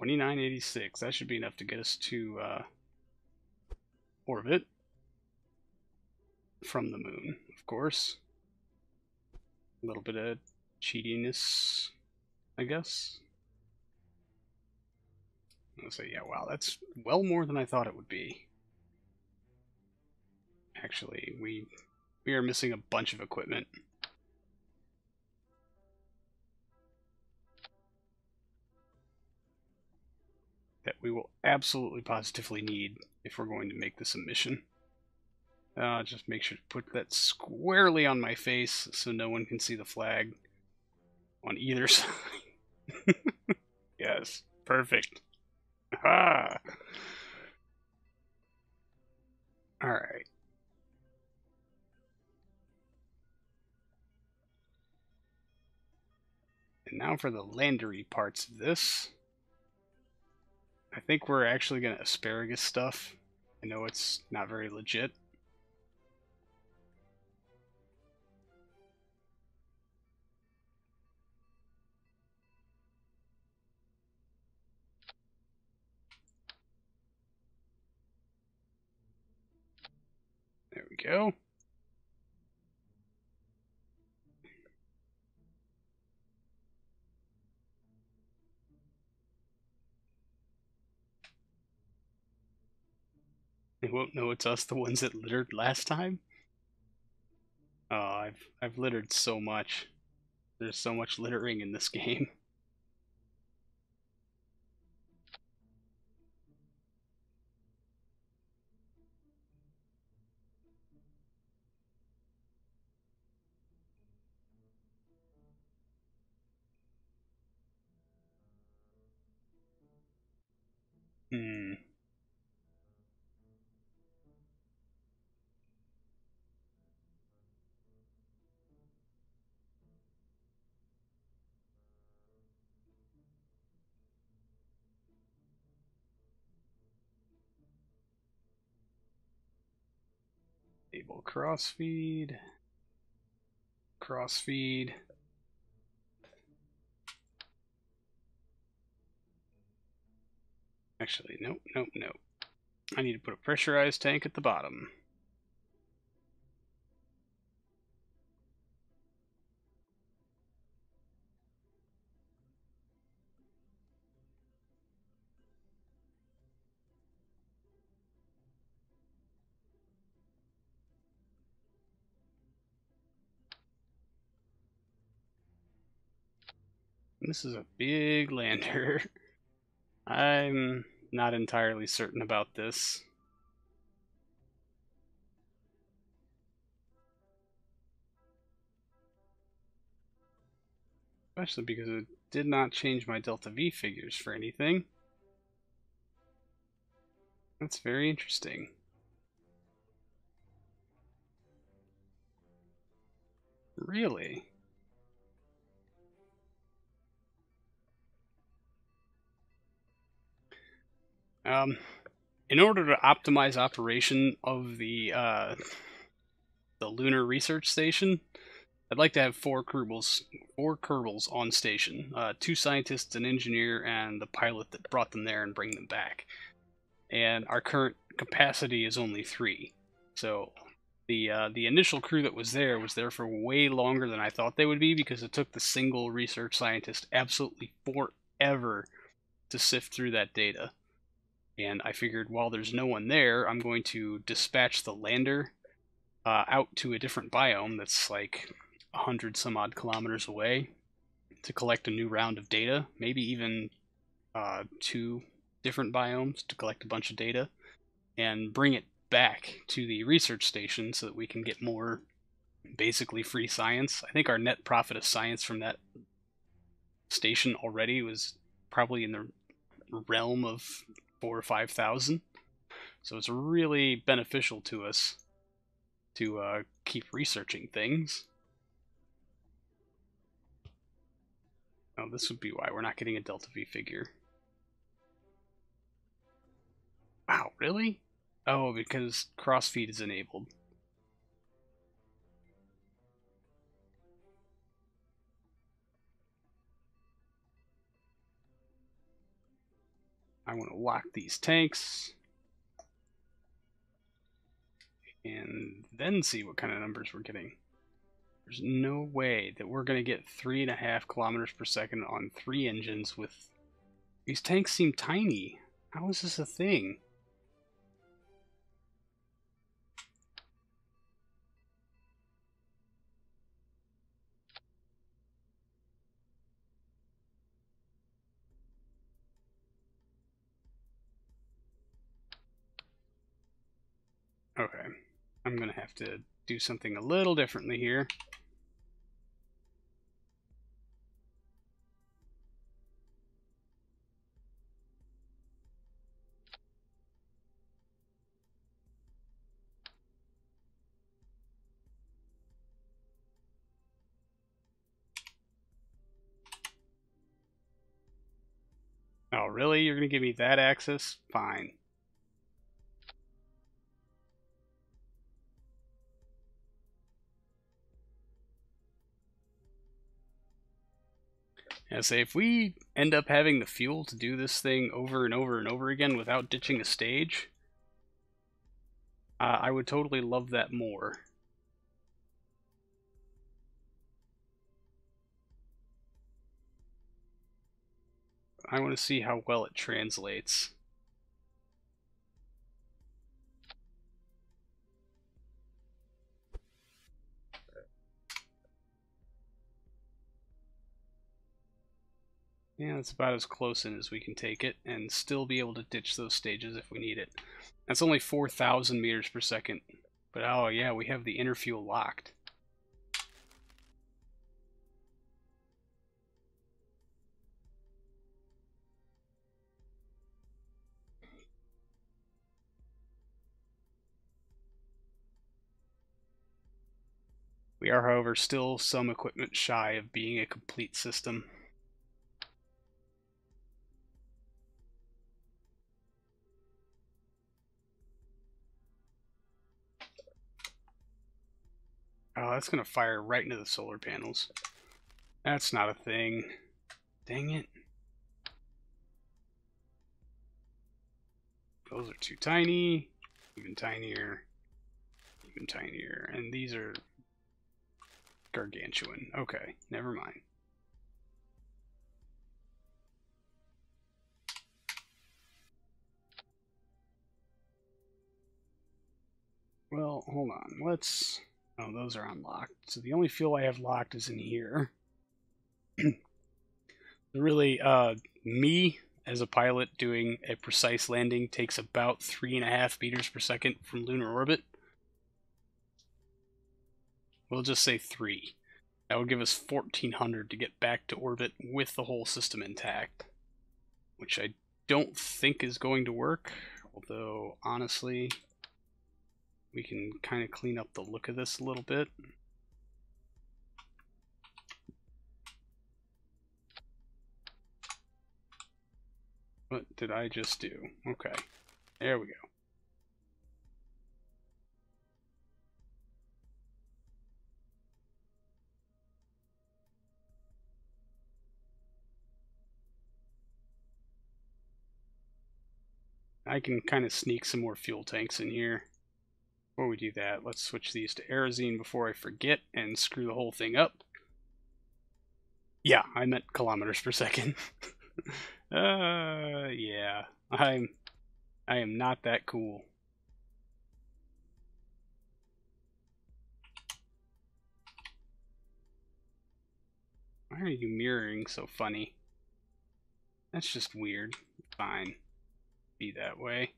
$29.86. That should be enough to get us to orbit from the moon, of course. A little bit of cheatiness, I guess. I'll say, yeah, wow, that's well more than I thought it would be. Actually, we are missing a bunch of equipment. That we will absolutely positively need if we're going to make this a mission. Just make sure to put that squarely on my face so no one can see the flag on either side. Yes, perfect. Ah. Alright. And now for the landery parts of this. I think we're actually going to asparagus stuff. I know it's not very legit. There we go. They won't know it's us, the ones that littered last time. Oh, I've littered so much. There's so much littering in this game. Hmm. enable crossfeed. Crossfeed. Actually, nope. I need to put a pressurized tank at the bottom. This is a big lander. I'm not entirely certain about this. Especially because it did not change my delta V figures for anything. That's very interesting. Really? In order to optimize operation of the lunar research station, I'd like to have four Kerbals on station. 2 scientists, an engineer, and the pilot that brought them there and bring them back. And our current capacity is only 3. So the initial crew that was there for way longer than I thought they would be, because it took the single research scientist absolutely forever to sift through that data. And I figured while there's no one there, I'm going to dispatch the lander out to a different biome that's like 100 some odd kilometers away to collect a new round of data, maybe even 2 different biomes to collect a bunch of data, and bring it back to the research station so that we can get more basically free science. I think our net profit of science from that station already was probably in the realm of 4,000 or 5,000. So it's really beneficial to us to keep researching things. Oh, this would be why we're not getting a Delta V figure. Wow, really? Oh, because crossfeed is enabled. I want to lock these tanks and then see what kind of numbers we're getting. There's no way that we're going to get 3.5 kilometers per second on 3 engines with... These tanks seem tiny. How is this a thing? Okay, I'm going to have to do something a little differently here. Oh, really? You're going to give me that access? Fine. Yeah, say if we end up having the fuel to do this thing over and over and over again without ditching a stage, I would totally love that more. I want to see how well it translates. Yeah, that's about as close in as we can take it, and still be able to ditch those stages if we need it. That's only 4,000 meters per second. But oh yeah, we have the inner fuel locked. We are, however, still some equipment shy of being a complete system. Oh, that's going to fire right into the solar panels. That's not a thing. Dang it. Those are too tiny. Even tinier. Even tinier. And these are gargantuan. Okay, never mind. Well, hold on. Let's... Oh, those are unlocked. So the only fuel I have locked is in here. Really, me as a pilot doing a precise landing takes about 3.5 meters per second from lunar orbit. We'll just say 3. That would give us 1,400 to get back to orbit with the whole system intact, which I don't think is going to work, although honestly we can kind of clean up the look of this a little bit. What did I just do? Okay, there we go. I can kind of sneak some more fuel tanks in here. Before we do that, let's switch these to Aerozine before I forget and screw the whole thing up. Yeah, I meant kilometers per second. Yeah, I am not that cool. Why are you mirroring so funny? That's just weird. Fine. Be that way.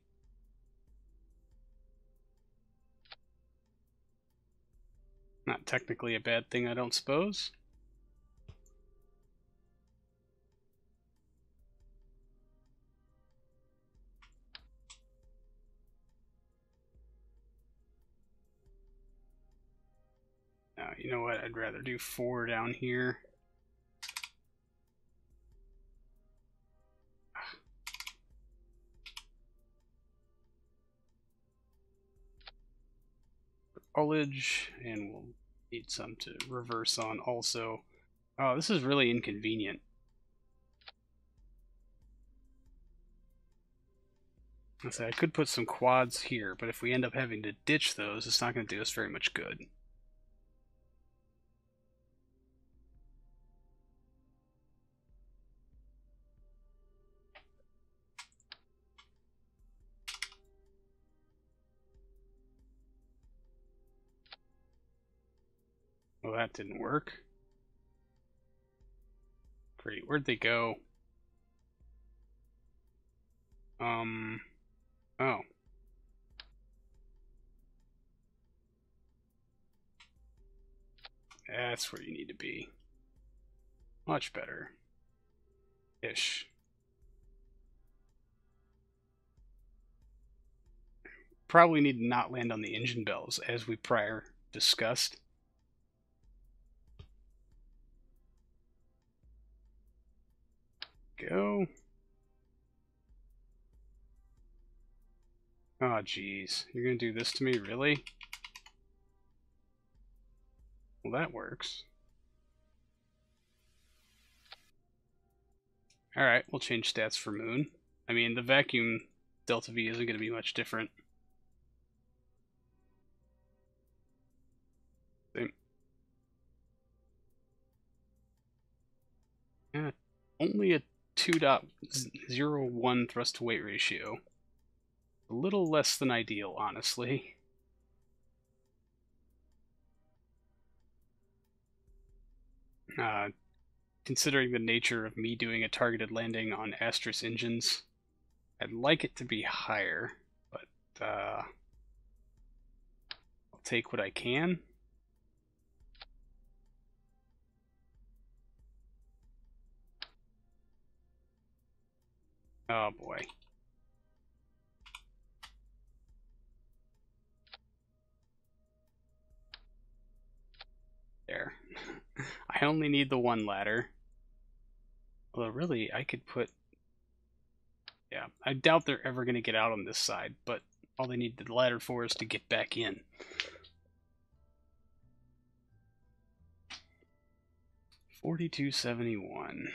Not technically a bad thing, I don't suppose. You know what? I'd rather do 4 down here. Ullage, and we'll need some to reverse on also. Oh, this is really inconvenient. I could put some quads here, but if we end up having to ditch those, it's not going to do us very much good. Well, that didn't work. Great, where'd they go? Oh. That's where you need to be. Much better. Ish. Probably need to not land on the engine bells, as we prior discussed. Go. Oh, geez. You're gonna do this to me, really? Well, that works. Alright, we'll change stats for Moon. I mean, the vacuum Delta V isn't going to be much different. Same. Yeah, only a 2.01 thrust to weight ratio. A little less than ideal, honestly. Considering the nature of me doing a targeted landing on Asterisk engines, I'd like it to be higher, but I'll take what I can. Oh boy. There. I only need the one ladder. Although really, I could put... Yeah, I doubt they're ever going to get out on this side, but all they need the ladder for is to get back in. 4271.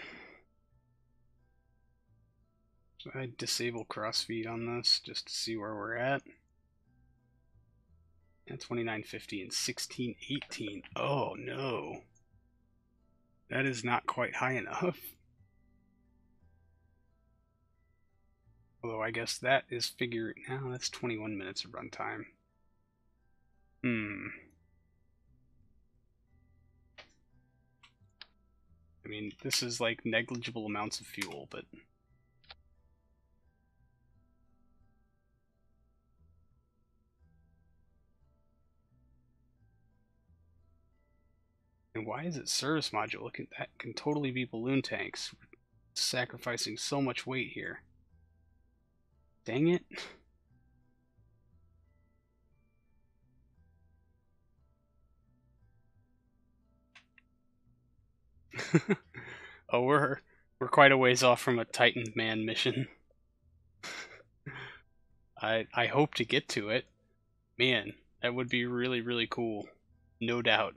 So I disable crossfeed on this just to see where we're at. And 2950 and 1618. Oh no. That is not quite high enough. Although I guess that is figuring now, that's 21 minutes of runtime. I mean, this is like negligible amounts of fuel, but and why is it service module? That can totally be balloon tanks. We're sacrificing so much weight here. Dang it. Oh, we're quite a ways off from a Titan man mission. I hope to get to it. Man, that would be really, really cool. No doubt.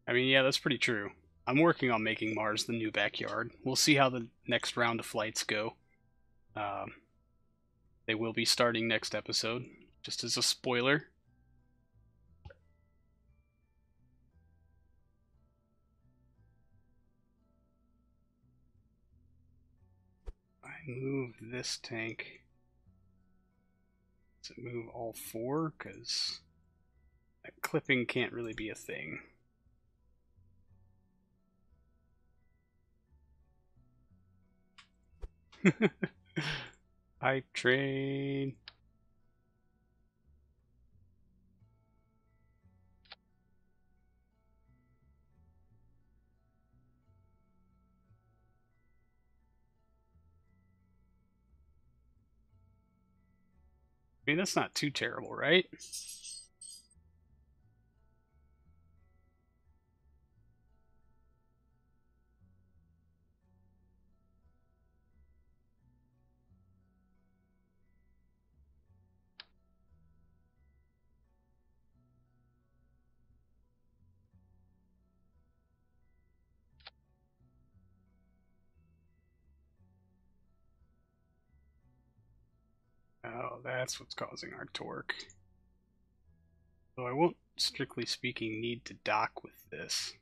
I mean, yeah, that's pretty true. I'm working on making Mars the new backyard. We'll see how the next round of flights go. They will be starting next episode, just as a spoiler. I move this tank. Does it move all four? Because that clipping can't really be a thing. Hype train. I mean, that's not too terrible, right? Oh, that's what's causing our torque. So I won't, strictly speaking, need to dock with this.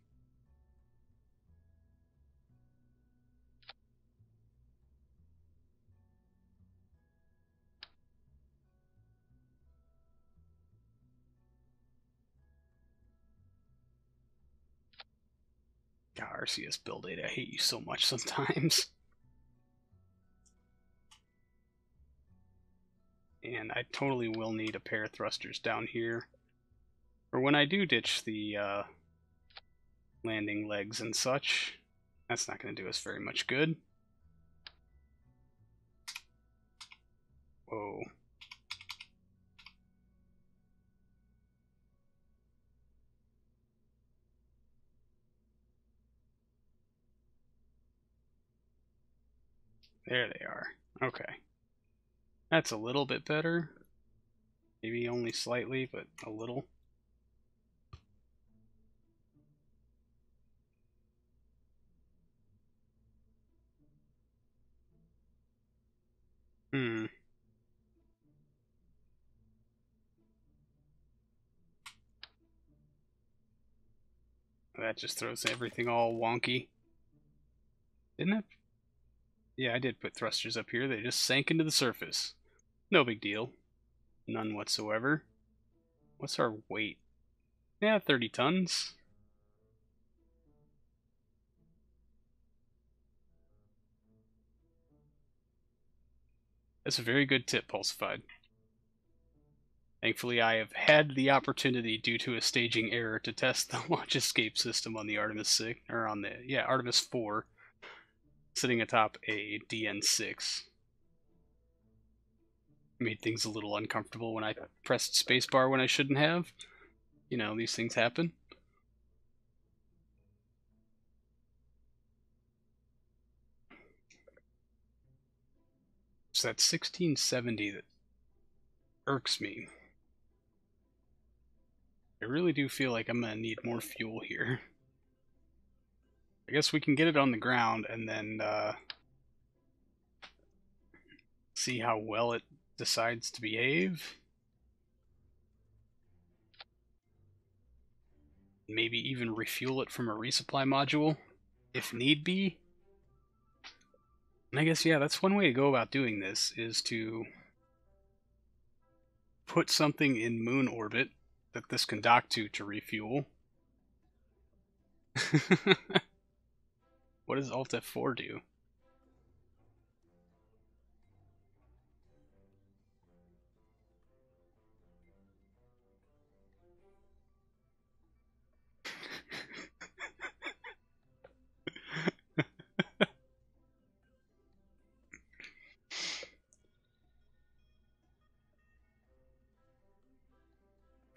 God, RCS build-a-sode, I hate you so much sometimes. And I totally will need a pair of thrusters down here. Or when I do ditch the landing legs and such. That's not going to do us very much good. Whoa. There they are. Okay. That's a little bit better. Maybe only slightly, but a little. That just throws everything all wonky. Didn't it? Yeah, I did put thrusters up here. They just sank into the surface. No big deal. None whatsoever. What's our weight? Yeah, 30 tons. That's a very good tip, Pulsified. Thankfully, I have had the opportunity due to a staging error to test the launch escape system on the Artemis 6, or on the Artemis 4, sitting atop a DN-6. Made things a little uncomfortable when I pressed spacebar when I shouldn't have. You know, these things happen. It's that 1670 that irks me. I really do feel like I'm going to need more fuel here. I guess we can get it on the ground and then see how well it decides to behave. Maybe even refuel it from a resupply module, if need be. And I guess, yeah, that's one way to go about doing this, is to put something in moon orbit that this can dock to refuel. What does Alt F4 do?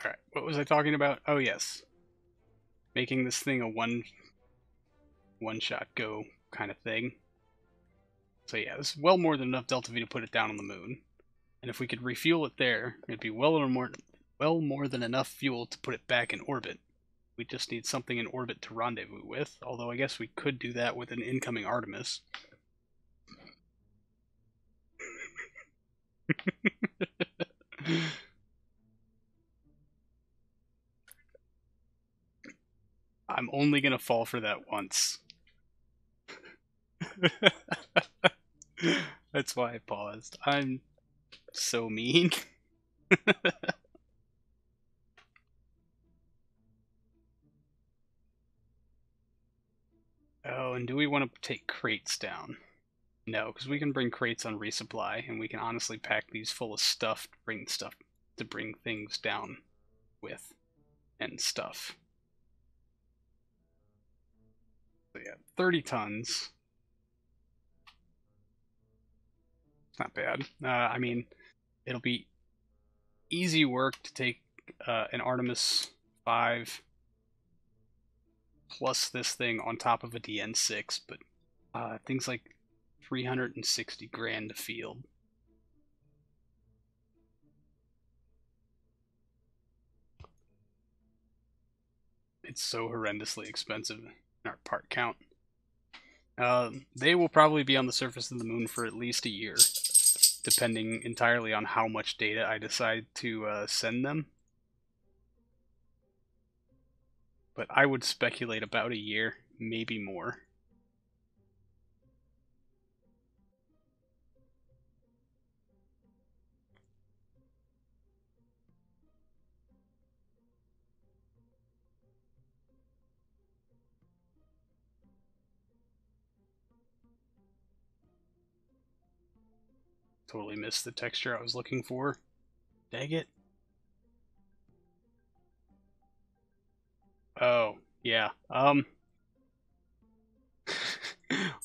Alright, what was I talking about? Oh yes. Making this thing a one-shot go kind of thing. So yeah, this is well more than enough Delta V to put it down on the moon. And if we could refuel it there, it'd be well more than enough fuel to put it back in orbit. We just need something in orbit to rendezvous with, although I guess we could do that with an incoming Artemis. I'm only gonna fall for that once. That's why I paused. I'm so mean. Oh, and do we want to take crates down? No, because we can bring crates on resupply, and we can honestly pack these full of stuff to bring things down with and stuff. So yeah, 30 tons. It's not bad. I mean, it'll be easy work to take an Artemis 5 plus this thing on top of a DN-6, but things like 360 grand to field. It's so horrendously expensive in our part count. They will probably be on the surface of the moon for at least a year, depending entirely on how much data I decide to send them. But I would speculate about a year, maybe more. Totally missed the texture I was looking for. Dang it. Oh, yeah.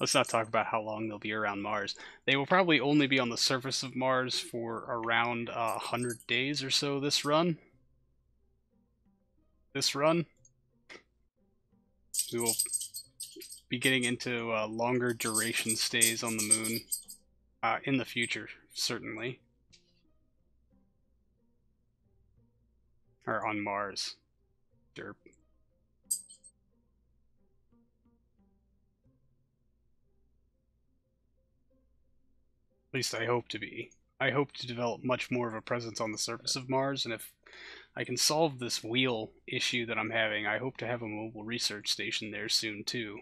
Let's not talk about how long they'll be around Mars. They will probably only be on the surface of Mars for around 100 days or so this run. We will be getting into longer duration stays on the moon in the future, certainly. Or on Mars. Derp. At least I hope to be. I hope to develop much more of a presence on the surface of Mars, and if I can solve this wheel issue that I'm having, I hope to have a mobile research station there soon too.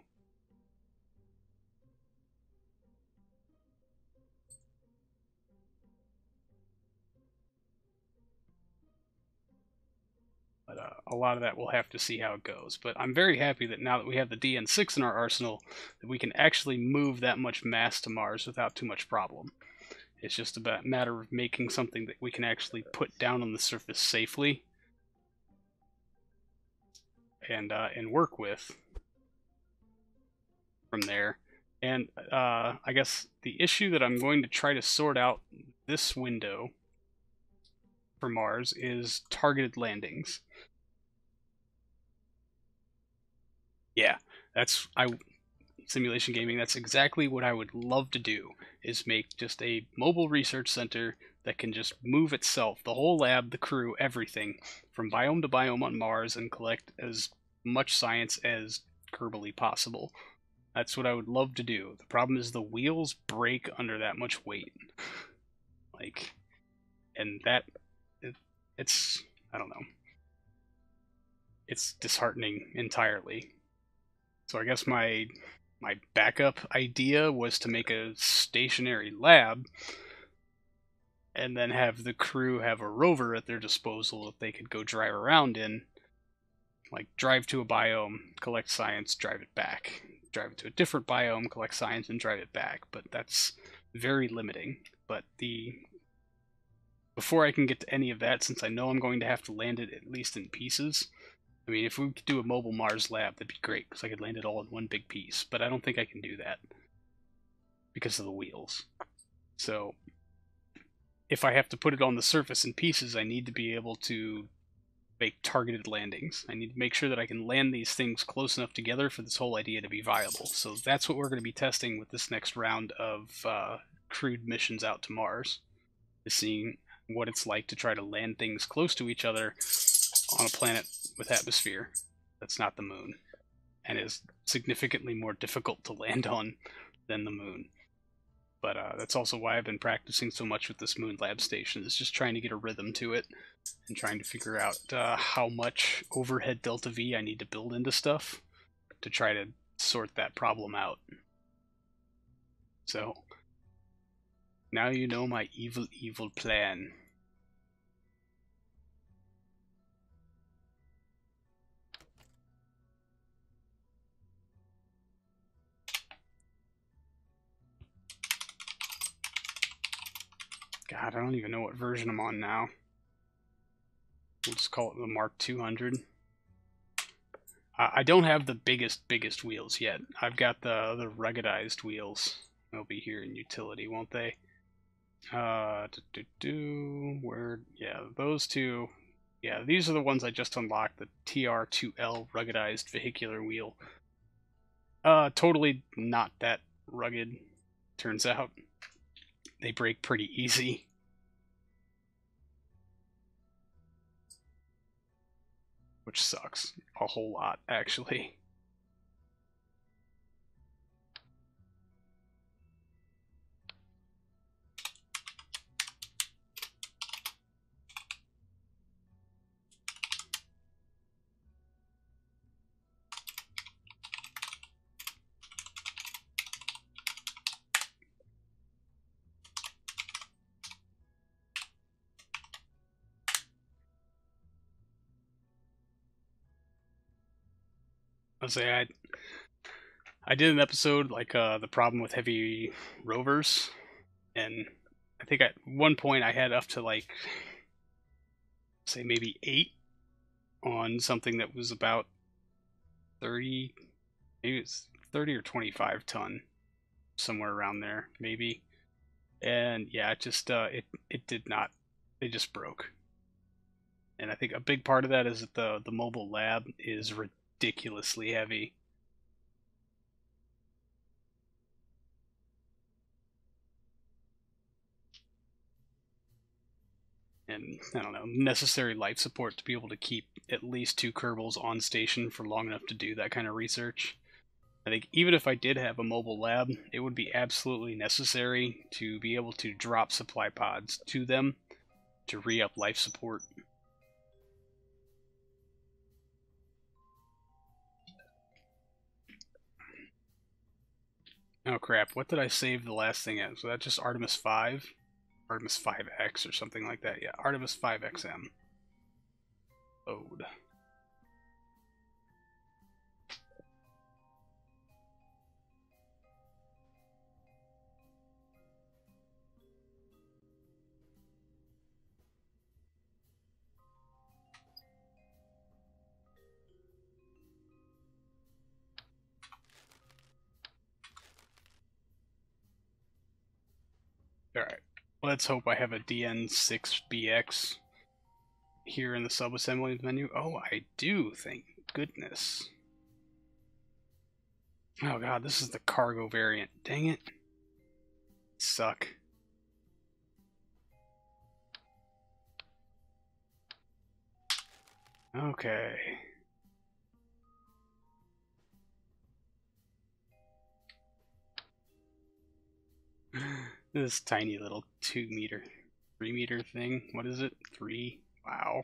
But a lot of that we'll have to see how it goes. But I'm very happy that now that we have the DN-6 in our arsenal, that we can actually move that much mass to Mars without too much problem. It's just a matter of making something that we can actually put down on the surface safely and work with from there. And I guess the issue that I'm going to try to sort out this window for Mars is targeted landings. Yeah, simulation gaming, that's exactly what I would love to do, is make just a mobile research center that can just move itself, the whole lab, the crew, everything, from biome to biome on Mars and collect as much science as Kerbally possible. That's what I would love to do. The problem is the wheels break under that much weight. Like, and that, it's, I don't know. It's disheartening entirely. So I guess my backup idea was to make a stationary lab and then have the crew have a rover at their disposal that they could go drive around in. Like, drive to a biome, collect science, drive it back. Drive it to a different biome, collect science, and drive it back. But that's very limiting. But before I can get to any of that, since I know I'm going to have to land it at least in pieces, I mean, if we could do a mobile Mars lab, that'd be great, because I could land it all in one big piece. But I don't think I can do that because of the wheels. So if I have to put it on the surface in pieces, I need to be able to make targeted landings. I need to make sure that I can land these things close enough together for this whole idea to be viable. So that's what we're going to be testing with this next round of crewed missions out to Mars, is seeing what it's like to try to land things close to each other on a planet with atmosphere that's not the moon, and is significantly more difficult to land on than the moon. But that's also why I've been practicing so much with this moon lab station, is just trying to get a rhythm to it, and trying to figure out how much overhead delta V I need to build into stuff to try to sort that problem out. So, now you know my evil, evil plan. God, I don't even know what version I'm on now. We'll just call it the Mark 200. I don't have the biggest wheels yet. I've got the ruggedized wheels. They'll be here in utility, won't they? Where? Yeah, those two. Yeah, these are the ones I just unlocked. The TR2L ruggedized vehicular wheel. Totally not that rugged, turns out. They break pretty easy. Which sucks a whole lot, actually. I'll say I did an episode like the problem with heavy rovers, and I think at one point I had up to like, say, maybe 8 on something that was about 30, maybe it's 30 or 25 ton, somewhere around there, maybe. And yeah, it just it did not, they just broke. And I think a big part of that is that the mobile lab is ridiculously heavy. And, I don't know, necessary life support to be able to keep at least 2 Kerbals on station for long enough to do that kind of research. I think even if I did have a mobile lab, it would be absolutely necessary to be able to drop supply pods to them to re-up life support. Oh crap, what did I save the last thing as? Was that just Artemis 5? Artemis 5X or something like that. Yeah, Artemis 5XM. Load. Alright, let's hope I have a DN-6B-X here in the sub-assembly menu. Oh, I do, thank goodness. Oh god, this is the cargo variant. Dang it. Suck. Okay. This tiny little 2-meter, 3-meter thing. What is it? 3? Wow.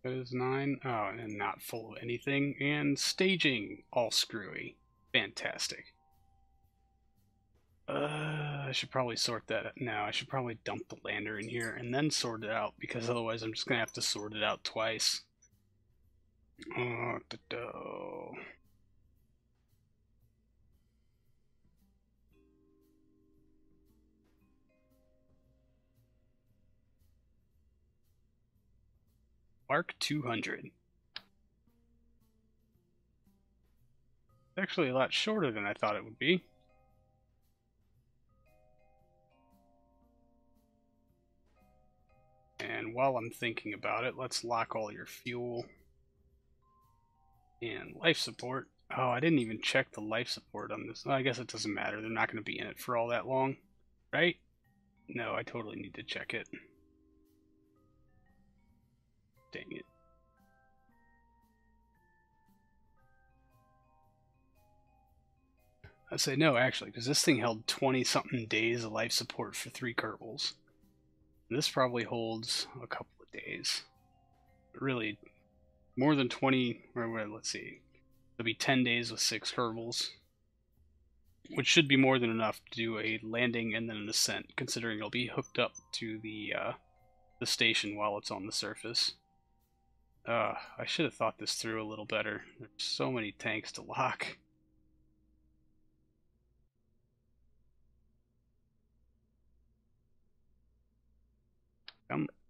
That is 9. Oh, and not full of anything. And staging, all screwy. Fantastic. I should probably sort that out. No, I should probably dump the lander in here and then sort it out, because otherwise I'm just going to have to sort it out twice. Oh, Mark 200. Actually a lot shorter than I thought it would be. And while I'm thinking about it, let's lock all your fuel and life support. Oh, I didn't even check the life support on this. I guess it doesn't matter. They're not going to be in it for all that long, right? No, I totally need to check it. Dang it. I say no, actually, because this thing held 20-something days of life support for 3 Kerbals. This probably holds a couple of days. But really, more than 20, or let's see. It'll be 10 days with 6 Kerbals, which should be more than enough to do a landing and then an ascent, considering it'll be hooked up to the station while it's on the surface. I should have thought this through a little better. There's so many tanks to lock.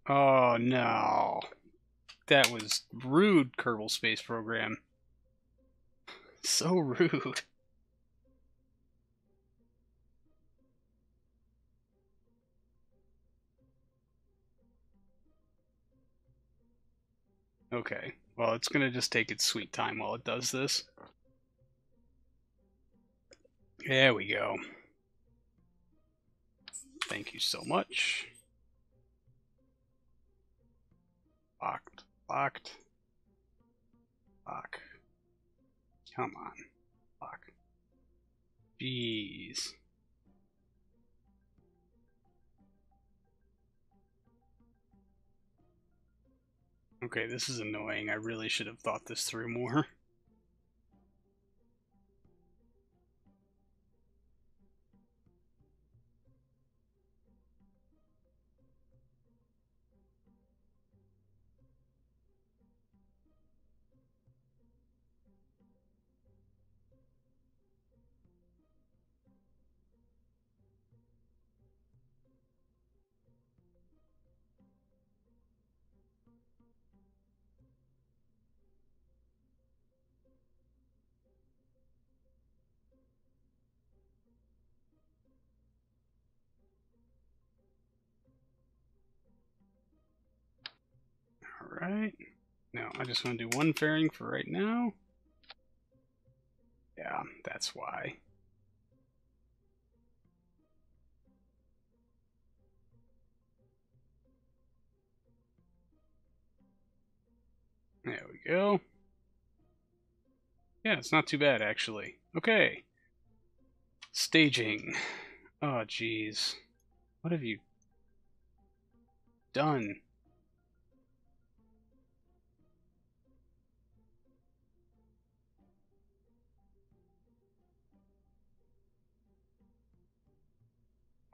Oh no. That was rude, Kerbal Space Program. So rude. Okay, well, it's gonna just take its sweet time while it does this. There we go. Thank you so much. Locked, locked, lock. Come on, lock. Jeez. Okay, this is annoying. I really should have thought this through more. Alright. No, I just want to do one fairing for right now. Yeah, that's why. There we go. Yeah, it's not too bad, actually. Okay. Staging. Oh, jeez. What have you done?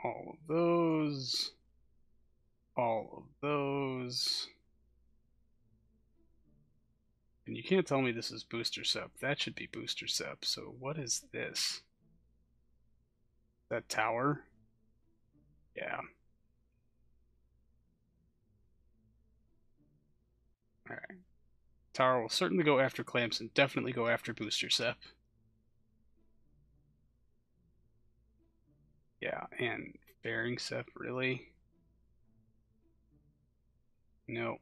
All of those. All of those. And you can't tell me this is booster sep. That should be booster sep. So what is this? That tower? Yeah. Alright. Tower will certainly go after clamps and definitely go after booster sep. Yeah, and fairing sep, really? No.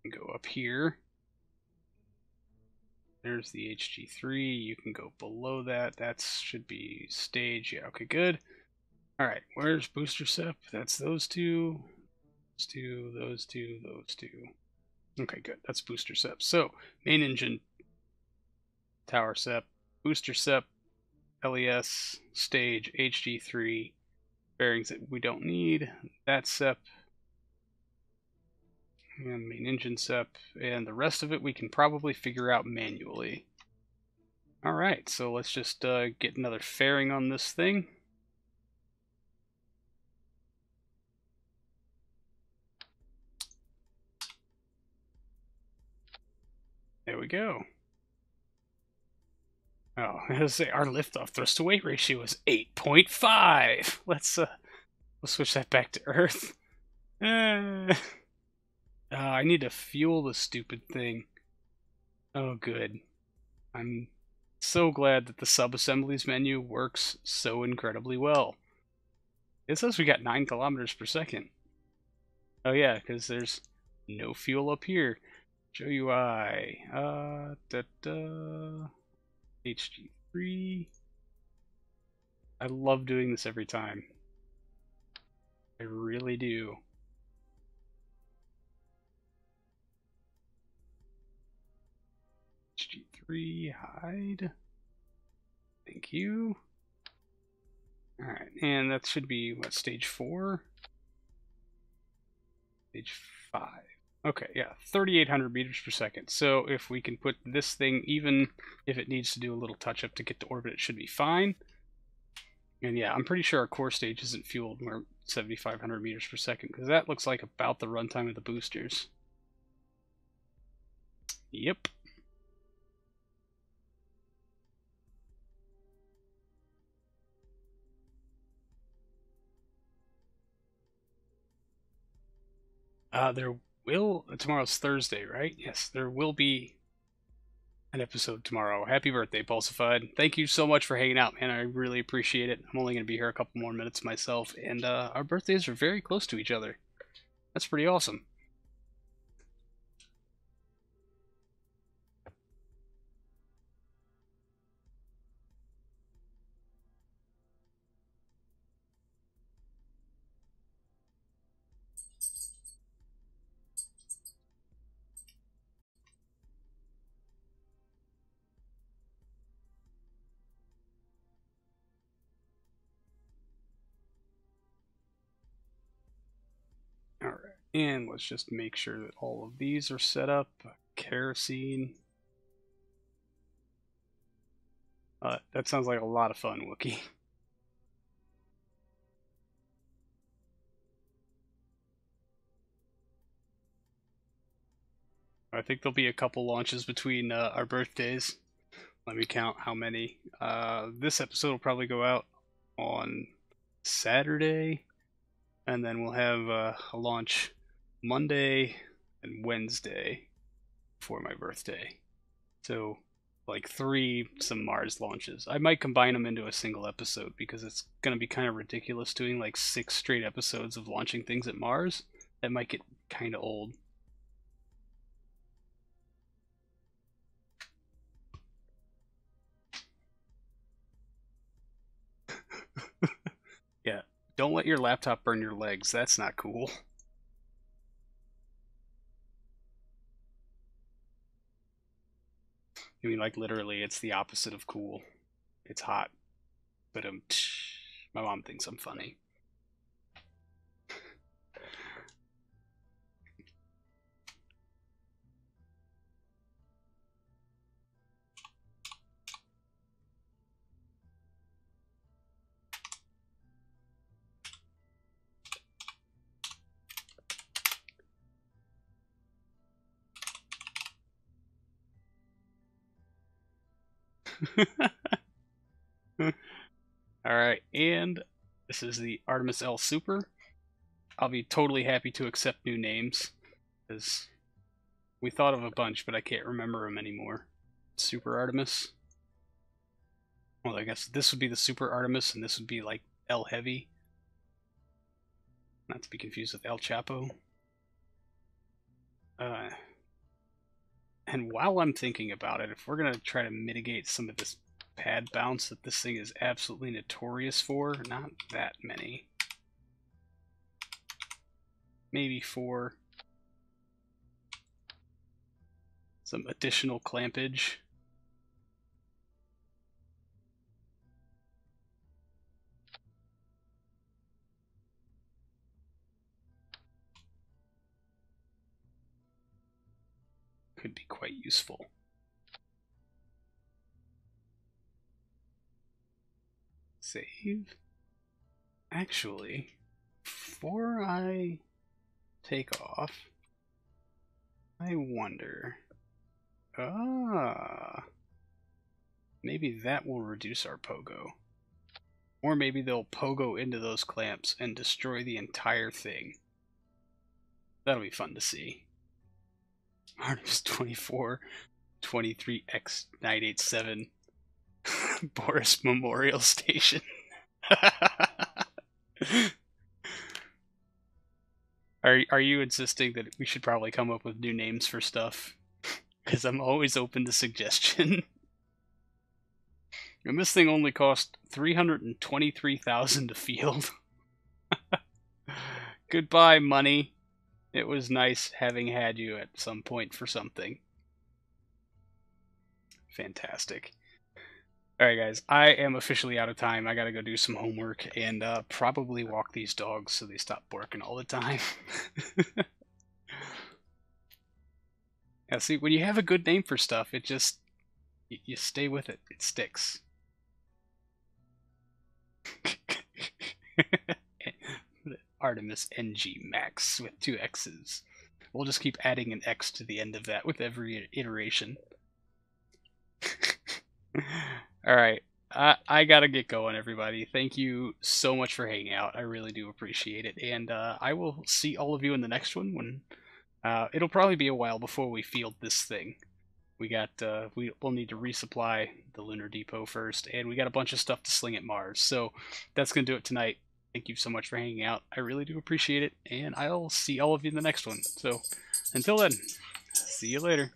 Go up here. There's the HG3. You can go below that. That should be stage. Yeah, okay, good. All right, where's booster sep? That's those two. Those two, those two, those two. Okay, good. That's booster sep. So, main engine, tower sep, booster sep, LES, stage, HG3, bearings that we don't need, that sep, and main engine sep, and the rest of it we can probably figure out manually. Alright, so let's just get another fairing on this thing. There we go. Oh, I was gonna say our liftoff thrust to weight ratio is 8.5. Let's switch that back to Earth. I need to fuel the stupid thing. Oh, good. I'm so glad that the sub-assemblies menu works so incredibly well. It says we got 9 kilometers per second. Oh yeah, because there's no fuel up here. Show UI. HG3. I love doing this every time. I really do. HG3, hide. Thank you. Alright, and that should be, what, stage 4? Stage 5. Okay, yeah, 3,800 meters per second. So if we can put this thing, even if it needs to do a little touch-up to get to orbit, it should be fine. And yeah, I'm pretty sure our core stage isn't fueled. We're 7,500 meters per second, because that looks like about the runtime of the boosters. Yep. Tomorrow's Thursday, right? Yes, there will be an episode tomorrow. Happy birthday, Pulsified. Thank you so much for hanging out, man. I really appreciate it. I'm only going to be here a couple more minutes myself, and our birthdays are very close to each other. That's pretty awesome. Alright, and let's just make sure that all of these are set up. Kerosene. That sounds like a lot of fun, Wookie. I think there'll be a couple launches between our birthdays. Let me count how many. This episode will probably go out on Saturday, and then we'll have a launch Monday and Wednesday for my birthday. So, like 3 some Mars launches. I might combine them into a single episode because it's going to be kind of ridiculous doing like 6 straight episodes of launching things at Mars. That might get kind of old. Yeah, don't let your laptop burn your legs. That's not cool. I mean, like, literally, it's the opposite of cool. It's hot. But my mom thinks I'm funny. Alright, and this is the Artemis L Super. I'll be totally happy to accept new names, because we thought of a bunch, but I can't remember them anymore. Super Artemis. Well, I guess this would be the Super Artemis, and this would be like El Heavy. Not to be confused with El Chapo. And while I'm thinking about it, if we're going to try to mitigate some of this pad bounce that this thing is absolutely notorious for, not that many. Maybe 4. Some additional clampage. Could be quite useful. Save. Actually, before I take off, I wonder. Maybe that will reduce our pogo. Or maybe they'll pogo into those clamps and destroy the entire thing. That'll be fun to see. Artemis 24, 23X 987, Boris Memorial Station. Are you insisting that we should probably come up with new names for stuff? Because I'm always open to suggestion. And this thing only cost $323,000 to field. Goodbye, money. It was nice having had you at some point for something. Fantastic. Alright guys, I am officially out of time. I gotta go do some homework and probably walk these dogs so they stop barking all the time. Yeah, see, when you have a good name for stuff, it just... you stay with it. It sticks. Artemis NG Max with 2 X's. We'll just keep adding an X to the end of that with every iteration. Alright, I gotta get going, everybody. Thank you so much for hanging out. I really do appreciate it. And I will see all of you in the next one when... it'll probably be a while before we field this thing. We got, we'll need to resupply the lunar depot first, and we got a bunch of stuff to sling at Mars. So that's gonna do it tonight. Thank you so much for hanging out. I really do appreciate it, and I'll see all of you in the next one. So until then, see you later.